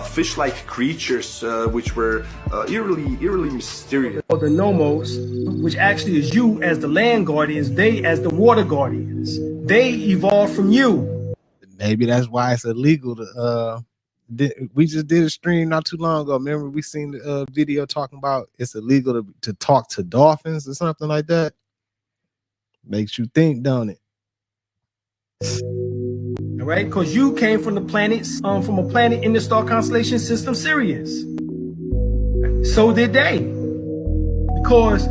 fish-like creatures, which were eerily mysterious. The Nomos, which actually is you as the land guardians, they as the water guardians. They evolved from you. Maybe that's why it's illegal to we just did a stream not too long ago. Remember we seen the video talking about it's illegal to talk to dolphins or something like that. Makes you think, don't it? All right, because you came from the planets, from a planet in the star constellation system Sirius. So did they. Because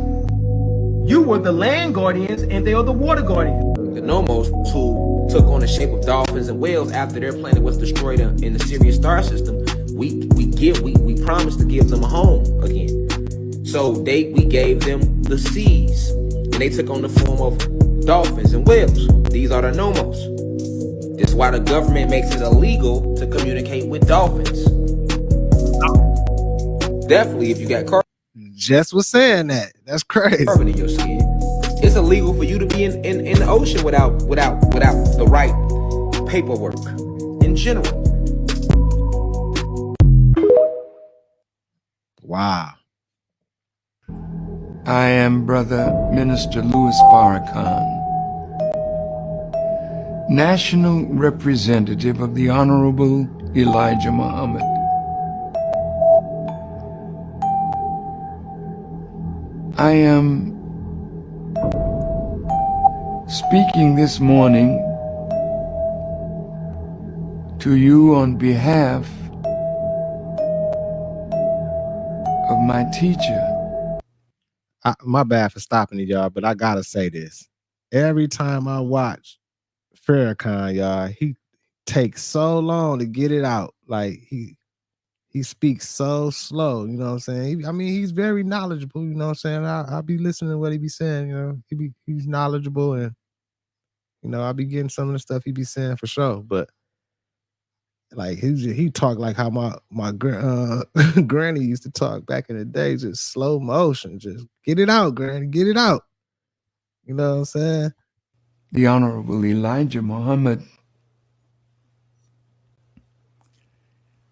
you were the land guardians and they are the water guardians. The Nomos, who took on the shape of dolphins and whales after their planet was destroyed in the Sirius star system, we promised to give them a home again. So we gave them the seas, and they took on the form of dolphins and whales. These are the Nomos. This is why the government makes it illegal to communicate with dolphins. Definitely, if you got carbon. Just was saying that. That's crazy. Carbon in your skin. It's illegal for you to be in the ocean without the right paperwork in general. Wow. I am Brother Minister Louis Farrakhan, National Representative of the Honorable Elijah Muhammad. I am speaking this morning to you on behalf of my teacher. My bad for stopping it, y'all, but I gotta say this. Every time I watch Farrakhan, y'all, he takes so long to get it out. Like he speaks so slow, you know what I'm saying? He's very knowledgeable, you know what I'm saying? I'll be listening to what he be saying, you know. He's knowledgeable, and you know, I'll be getting some of the stuff he be saying for sure. But like he talk like how my granny used to talk back in the day, just slow motion, just get it out, granny, get it out. You know what I'm saying? The Honorable Elijah Muhammad.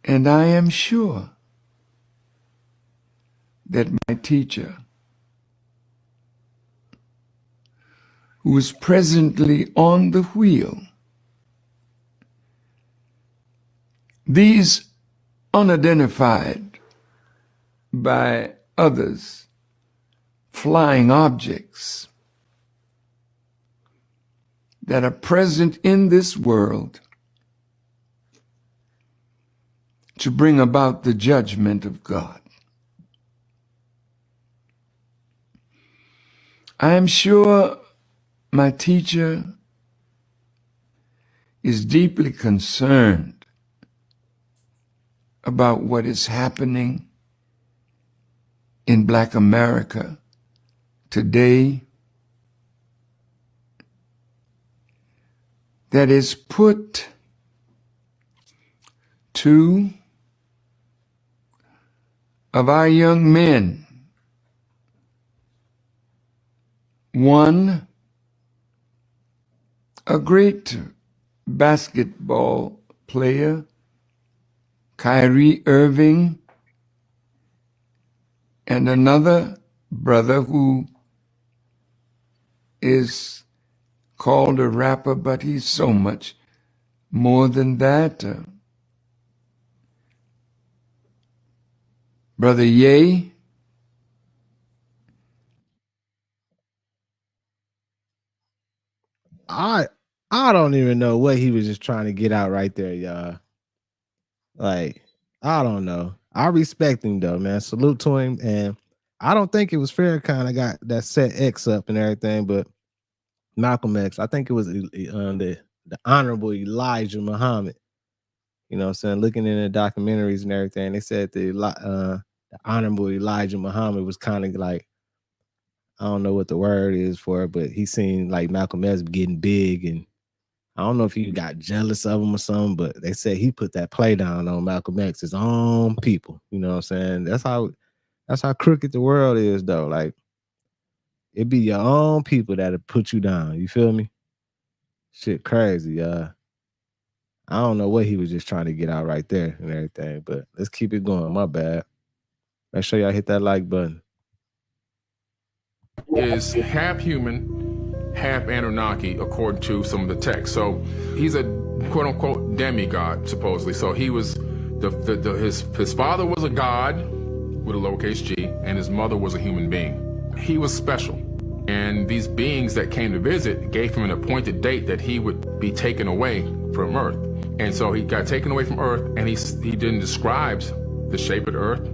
And I am sure that my teacher, who is presently on the wheel, these unidentified by others flying objects that are present in this world to bring about the judgment of God. I am sure my teacher is deeply concerned about what is happening in Black America today, that is put two of our young men, one a great basketball player, Kyrie Irving, and another brother who is called a rapper, but he's so much more than that. Brother Ye. I don't even know what he was just trying to get out right there, y'all. Like, I don't know. I respect him though, man. Salute to him. And I don't think it was Farrakhan. I got that set X up and everything, but Malcolm X, I think it was the Honorable Elijah Muhammad. You know what I'm saying? Looking in the documentaries and everything, they said the Honorable Elijah Muhammad was kind of like, I don't know what the word is for it, but he seen like Malcolm X getting big, and I don't know if he got jealous of him or something, but they said he put that play down on Malcolm X, his own people. You know what I'm saying? That's how crooked the world is, though. Like, it be your own people that'll put you down. You feel me? Shit crazy. I don't know what he was just trying to get out right there and everything, but let's keep it going. My bad. Make sure y'all hit that like button. Is half human, half Anunnaki, according to some of the text. So he's a quote unquote demigod, supposedly. So he was his father was a god with a lowercase g, and his mother was a human being. He was special. And these beings that came to visit gave him an appointed date that he would be taken away from Earth. And so he got taken away from Earth, and he then describes the shape of the Earth,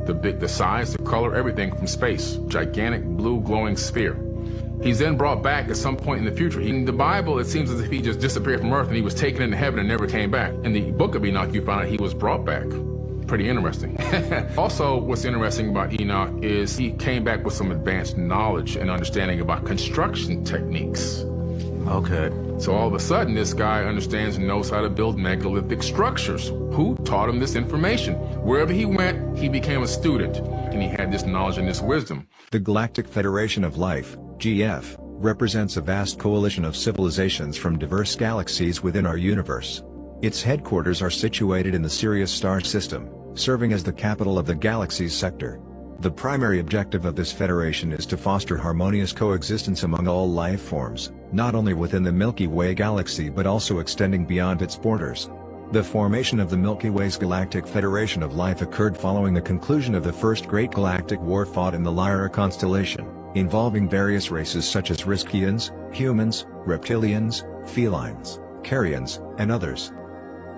the size, the color, everything from space. Gigantic blue glowing sphere. He's then brought back at some point in the future. In the Bible, it seems as if he just disappeared from Earth and he was taken into heaven and never came back. In the book of Enoch, you find out he was brought back. Pretty interesting. Also, what's interesting about Enoch is he came back with some advanced knowledge and understanding about construction techniques. Okay. So all of a sudden, this guy understands and knows how to build megalithic structures. Who taught him this information? Wherever he went, he became a student, and he had this knowledge and this wisdom. The Galactic Federation of Life, GF, represents a vast coalition of civilizations from diverse galaxies within our universe. Its headquarters are situated in the Sirius star system, serving as the capital of the galaxy's sector. The primary objective of this federation is to foster harmonious coexistence among all life forms, not only within the Milky Way galaxy but also extending beyond its borders. The formation of the Milky Way's Galactic Federation of Life occurred following the conclusion of the First Great Galactic War fought in the Lyra constellation, involving various races such as Riskians, humans, reptilians, felines, Carians, and others.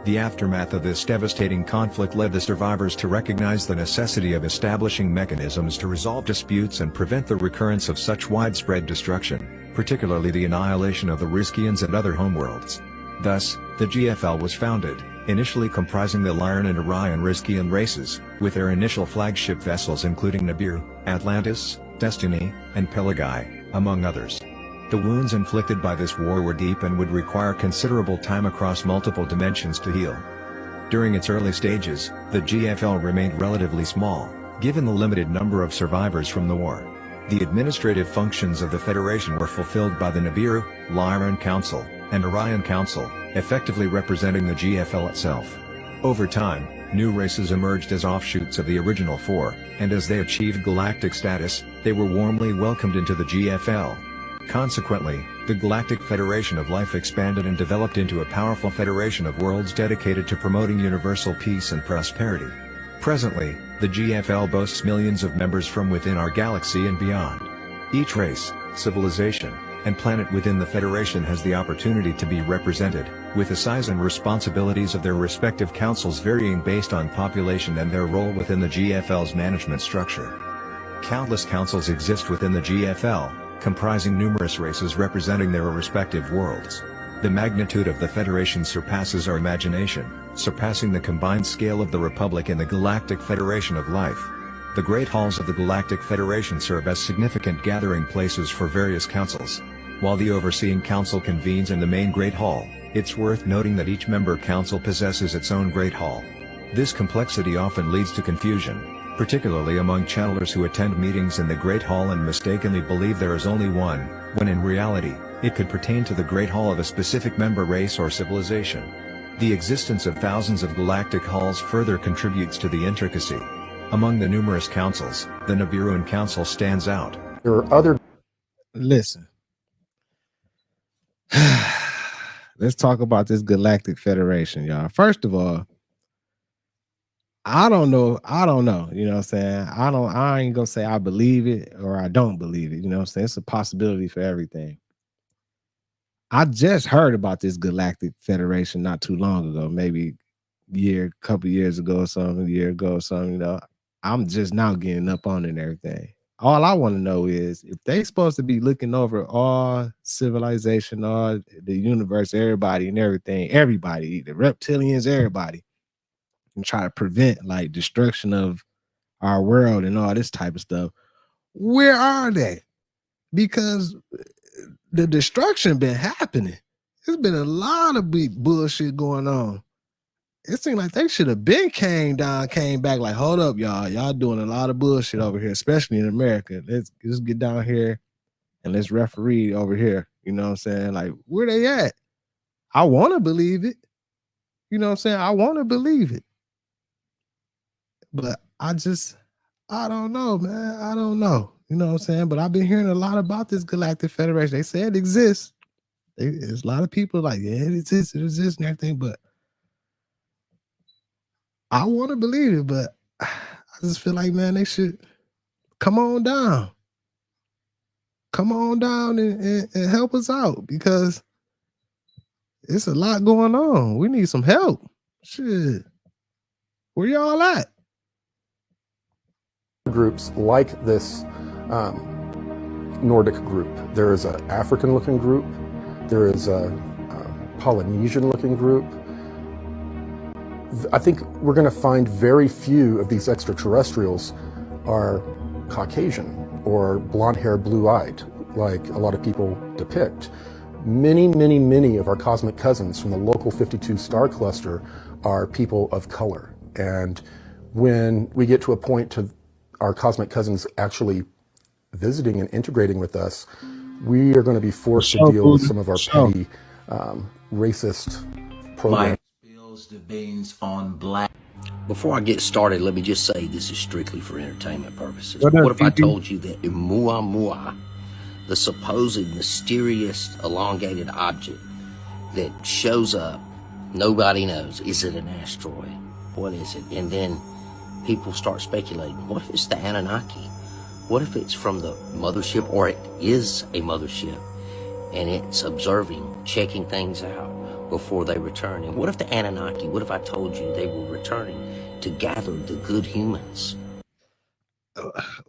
The aftermath of this devastating conflict led the survivors to recognize the necessity of establishing mechanisms to resolve disputes and prevent the recurrence of such widespread destruction, particularly the annihilation of the Riskians and other homeworlds. Thus, the GFL was founded, initially comprising the Lyran and Orion Riskian races, with their initial flagship vessels including Nibiru, Atlantis, Destiny, and Pelagai, among others. The wounds inflicted by this war were deep and would require considerable time across multiple dimensions to heal. During its early stages, the GFL remained relatively small, given the limited number of survivors from the war. The administrative functions of the Federation were fulfilled by the Nibiru, Lyran Council, and Orion Council, effectively representing the GFL itself. Over time, new races emerged as offshoots of the original four, and as they achieved galactic status, they were warmly welcomed into the GFL. Consequently, the Galactic Federation of Life expanded and developed into a powerful federation of worlds dedicated to promoting universal peace and prosperity. Presently, the GFL boasts millions of members from within our galaxy and beyond. Each race, civilization, and planet within the Federation has the opportunity to be represented, with the size and responsibilities of their respective councils varying based on population and their role within the GFL's management structure. Countless councils exist within the GFL, comprising numerous races representing their respective worlds. The magnitude of the Federation surpasses our imagination, surpassing the combined scale of the Republic and the Galactic Federation of Life. The Great Halls of the Galactic Federation serve as significant gathering places for various councils. While the Overseeing Council convenes in the main Great Hall, it's worth noting that each member council possesses its own Great Hall. This complexity often leads to confusion, particularly among channelers who attend meetings in the Great Hall and mistakenly believe there is only one, when in reality, it could pertain to the Great Hall of a specific member race or civilization. The existence of thousands of galactic halls further contributes to the intricacy. Among the numerous councils, the Nibiruan Council stands out. There are other... Listen. Let's talk about this Galactic Federation, y'all. First of all, I don't know. You know what I'm saying? I ain't gonna say I believe it or I don't believe it. You know what I'm saying? It's a possibility for everything. I just heard about this Galactic Federation not too long ago, maybe couple years ago or something, a year ago or something, you know. I'm just now getting up on it and everything. All I want to know is if they supposed to be looking over all civilization, all the universe, everybody and everybody, the reptilians, everybody, and try to prevent like destruction of our world and all this type of stuff. Where are they? Because the destruction been happening. There's been a lot of big bullshit going on. It seemed like they should have been came back like, hold up, y'all doing a lot of bullshit over here, especially in America. Let's get down here and let's referee over here. You know what I'm saying? Like, where they at? I want to believe it. You know what I'm saying? I want to believe it. But I don't know, man. I don't know. You know what I'm saying? But I've been hearing a lot about this Galactic Federation. They say it exists. There's a lot of people like, yeah, it exists and everything, but I want to believe it, but I just feel like, man, they should come on down. Come on down and help us out because it's a lot going on. We need some help. Shit. Where y'all at? Groups like this Nordic group. There is an African-looking group. There is a Polynesian-looking group. I think we're going to find very few of these extraterrestrials are Caucasian or blonde hair, blue-eyed, like a lot of people depict. Many, many, many of our cosmic cousins from the local 52 star cluster are people of color. And when we get to a point to our cosmic cousins actually visiting and integrating with us, we are going to be forced to deal with some of our petty racist programs. The beans on black. Before I get started, let me just say this is strictly for entertainment purposes. What if I told you that Oumuamua, the supposed mysterious elongated object that shows up, nobody knows, is it an asteroid? What is it? And then people start speculating, what if it's the Anunnaki? What if it's from the mothership, or it is a mothership and it's observing, checking things out before they return? And what if the Anunnaki, what if I told you they were returning to gather the good humans?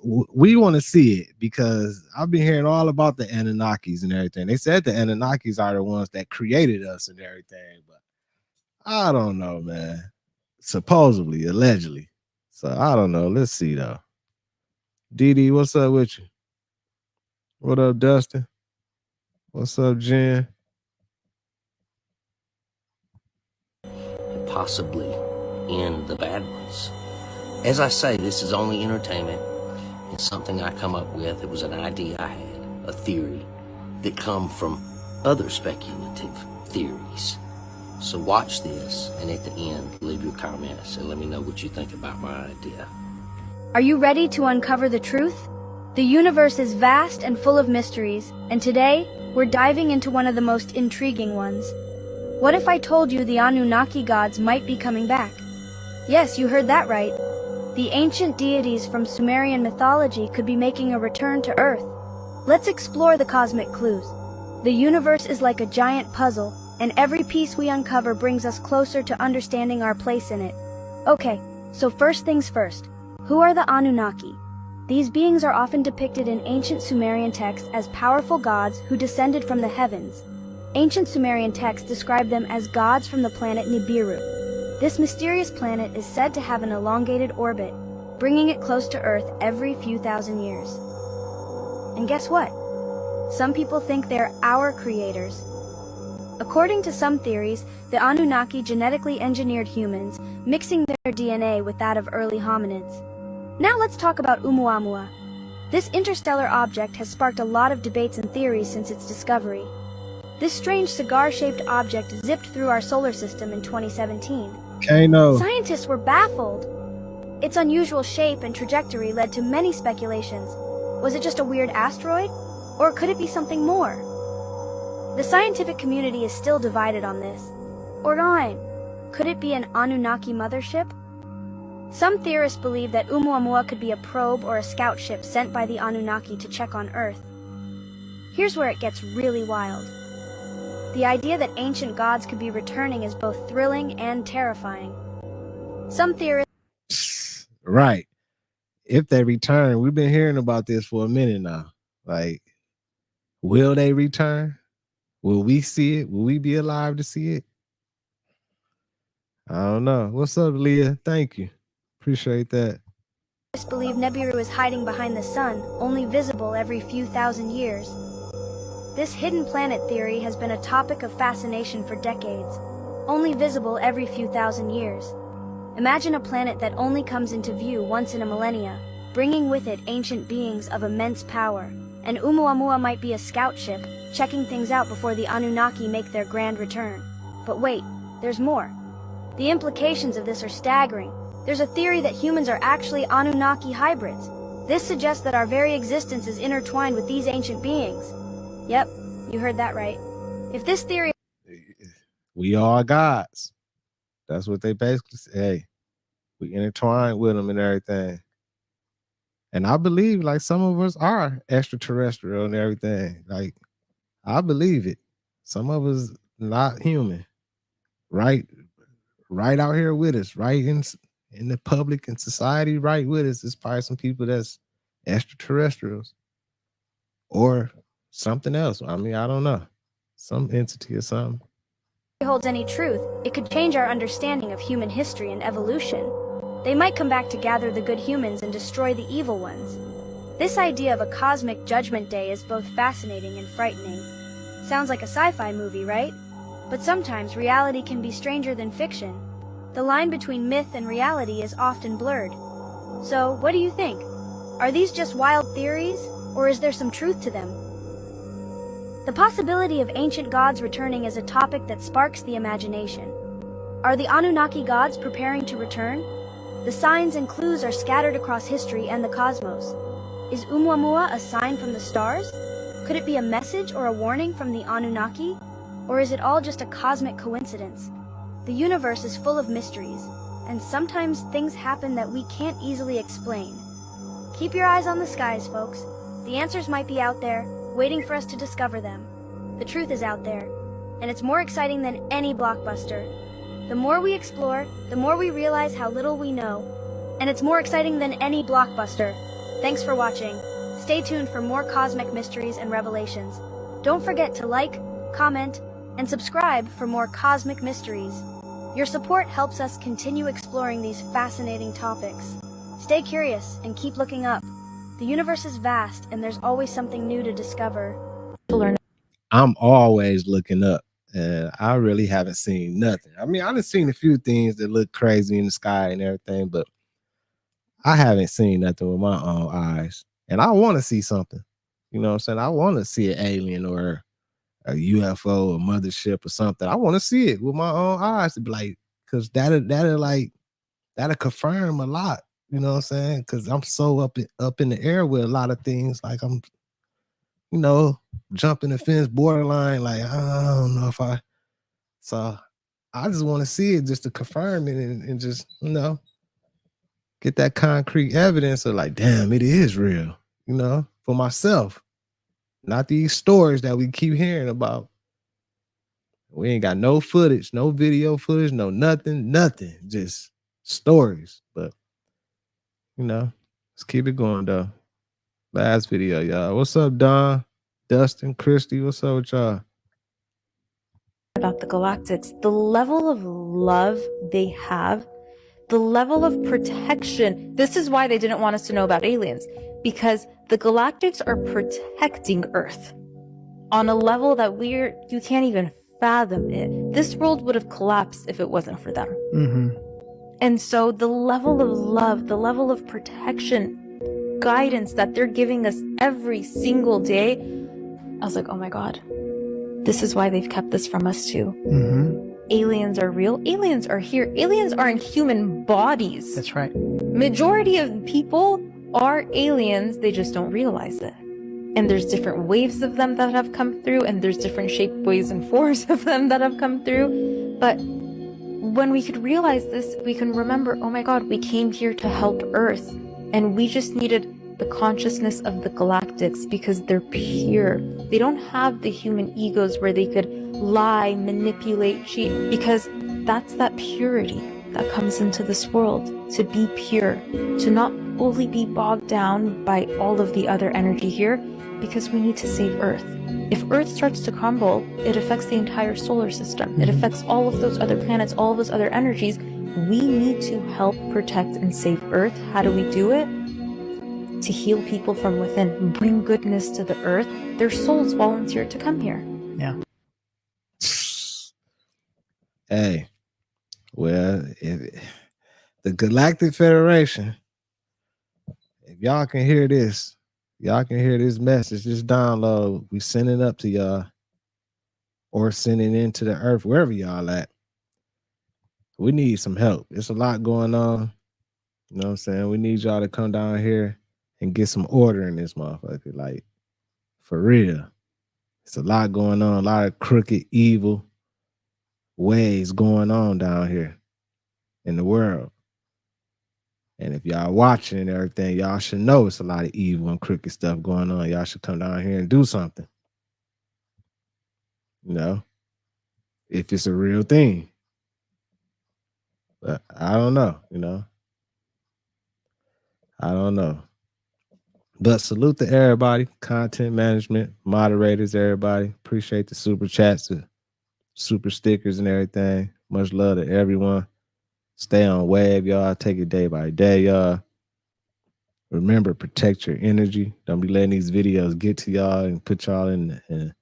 We want to see it because I've been hearing all about the Anunnakis and everything. They said the Anunnakis are the ones that created us and everything, but I don't know, man. Supposedly, allegedly. So I don't know. Let's see though. Dee, what's up with you? What up, Dustin? What's up, Jen? Possibly in the bad ones. As I say, this is only entertainment. It's something I come up with. It was an idea I had, a theory that come from other speculative theories. So watch this, and at the end, leave your comments and let me know what you think about my idea. Are you ready to uncover the truth? The universe is vast and full of mysteries, and today, we're diving into one of the most intriguing ones. What if I told you the Anunnaki gods might be coming back? Yes, you heard that right. The ancient deities from Sumerian mythology could be making a return to Earth. Let's explore the cosmic clues. The universe is like a giant puzzle, and every piece we uncover brings us closer to understanding our place in it. Okay, so first things first. Who are the Anunnaki? These beings are often depicted in ancient Sumerian texts as powerful gods who descended from the heavens. Ancient Sumerian texts describe them as gods from the planet Nibiru. This mysterious planet is said to have an elongated orbit, bringing it close to Earth every few thousand years. And guess what? Some people think they're our creators. According to some theories, the Anunnaki genetically engineered humans, mixing their DNA with that of early hominids. Now let's talk about Oumuamua. This interstellar object has sparked a lot of debates and theories since its discovery. This strange cigar-shaped object zipped through our solar system in 2017. Scientists were baffled. Its unusual shape and trajectory led to many speculations. Was it just a weird asteroid? Or could it be something more? The scientific community is still divided on this. Orion, could it be an Anunnaki mothership? Some theorists believe that Oumuamua could be a probe or a scout ship sent by the Anunnaki to check on Earth. Here's where it gets really wild. The idea that ancient gods could be returning is both thrilling and terrifying. Some theorists... Right. If they return, we've been hearing about this for a minute now. Like, will they return? Will we see it? Will we be alive to see it? I don't know. What's up, Leah? Thank you. Appreciate that. Believe Nibiru is hiding behind the sun, only visible every few thousand years. This hidden planet theory has been a topic of fascination for decades, only visible every few thousand years. Imagine a planet that only comes into view once in a millennia, bringing with it ancient beings of immense power. And Oumuamua might be a scout ship, checking things out before the Anunnaki make their grand return. But wait, there's more. The implications of this are staggering. There's a theory that humans are actually Anunnaki hybrids. This suggests that our very existence is intertwined with these ancient beings. Yep, you heard that right. If this theory... We are gods. That's what they basically say. Hey, we intertwine with them and everything. And I believe like some of us are extraterrestrial and everything. Like, I believe it. Some of us not human. Right out here with us, right in the public and society, right with us. There's probably some people that's extraterrestrials or something else. I mean, I don't know. Some entity or something. holds any truth, it could change our understanding of human history and evolution. They might come back to gather the good humans and destroy the evil ones. This idea of a cosmic judgment day is both fascinating and frightening. Sounds like a sci-fi movie, right? But sometimes reality can be stranger than fiction. The line between myth and reality is often blurred. So, what do you think? Are these just wild theories, or is there some truth to them? The possibility of ancient gods returning is a topic that sparks the imagination. Are the Anunnaki gods preparing to return? The signs and clues are scattered across history and the cosmos. Is Oumuamua a sign from the stars? Could it be a message or a warning from the Anunnaki? Or is it all just a cosmic coincidence? The universe is full of mysteries, and sometimes things happen that we can't easily explain. Keep your eyes on the skies, folks. The answers might be out there, waiting for us to discover them. The truth is out there, and it's more exciting than any blockbuster. The more we explore, the more we realize how little we know, and it's more exciting than any blockbuster. Thanks for watching. Stay tuned for more cosmic mysteries and revelations. Don't forget to like, comment, and subscribe for more cosmic mysteries. Your support helps us continue exploring these fascinating topics. Stay curious and keep looking up. The universe is vast, and there's always something new to discover. I'm always looking up, and I really haven't seen nothing. I mean, I've seen a few things that look crazy in the sky and everything, but I haven't seen nothing with my own eyes. And I want to see something. You know what I'm saying? I want to see an alien or a UFO, a mothership or something. I want to see it with my own eyes to be like, because that'll confirm a lot. You know what I'm saying? Because I'm so up in the air with a lot of things. Like I'm, jumping the fence borderline. Like, I don't know if so I just want to see it just to confirm it and just, get that concrete evidence of like, damn, it is real, for myself. Not these stories that we keep hearing about. We ain't got no footage, no video footage, no nothing, just stories. But you know, let's keep it going though. Last video, y'all. What's up, Don, Dustin, Christy? What's up with y'all? About the Galactics, the level of love they have, the level of protection. This is why they didn't want us to know about aliens, because the Galactics are protecting Earth on a level that you can't even fathom it. This world would have collapsed if it wasn't for them. And so the level of love, the level of protection, guidance that they're giving us every single day, I was like, oh my God, this is why they've kept this from us too. Aliens are real. Aliens are here. Aliens are in human bodies. That's right. Majority of people are aliens. They just don't realize it. And there's different waves of them that have come through, and there's different shape, ways, and forms of them that have come through. But when we could realize this, we can remember, oh my God, we came here to help Earth, and we just needed the consciousness of the Galactics because they're pure. They don't have the human egos where they could lie, manipulate, cheat, because that's that purity that comes into this world, to be pure, to not only be bogged down by all of the other energy here, because we need to save Earth. If Earth starts to crumble, it affects the entire solar system. It affects all of those other planets, all of those other energies. We need to help protect and save Earth. How do we do it? To heal people from within, bring goodness to the Earth. Their souls volunteered to come here. Yeah. Hey, well, the Galactic Federation, if y'all can hear this, y'all can hear this message, this download, we send it up to y'all, or send it into the Earth, wherever y'all at. We need some help. It's a lot going on. You know what I'm saying? We need y'all to come down here and get some order in this motherfucker. Like, for real. It's a lot going on, a lot of crooked, evil ways going on down here in the world. And if y'all watching and everything, y'all should know it's a lot of evil and crooked stuff going on. Y'all should come down here and do something. You know, if it's a real thing. But I don't know, you know. I don't know. But salute to everybody, content management, moderators, everybody. Appreciate the super chats, the super stickers and everything. Much love to everyone. Stay on wave, y'all. Take it day by day, y'all. Remember, protect your energy. Don't be letting these videos get to y'all and put y'all in a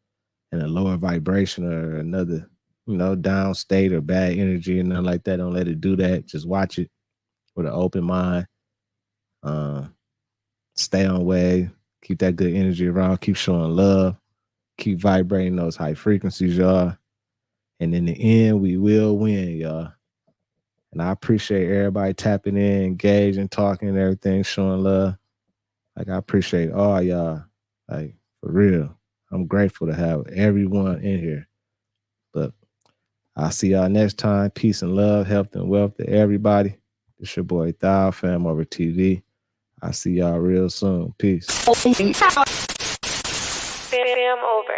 lower vibration or another, you know, down state or bad energy and nothing like that. Don't let it do that. Just watch it with an open mind. Stay on wave. Keep that good energy around. Keep showing love. Keep vibrating those high frequencies, y'all. And in the end, we will win, y'all. And I appreciate everybody tapping in, engaging, talking and everything, showing love. Like, I appreciate all y'all. Like, for real. I'm grateful to have everyone in here. But I'll see y'all next time. Peace and love, health and wealth to everybody. It's your boy Thou, FamOverTV. I'll see y'all real soon. Peace. Fam over.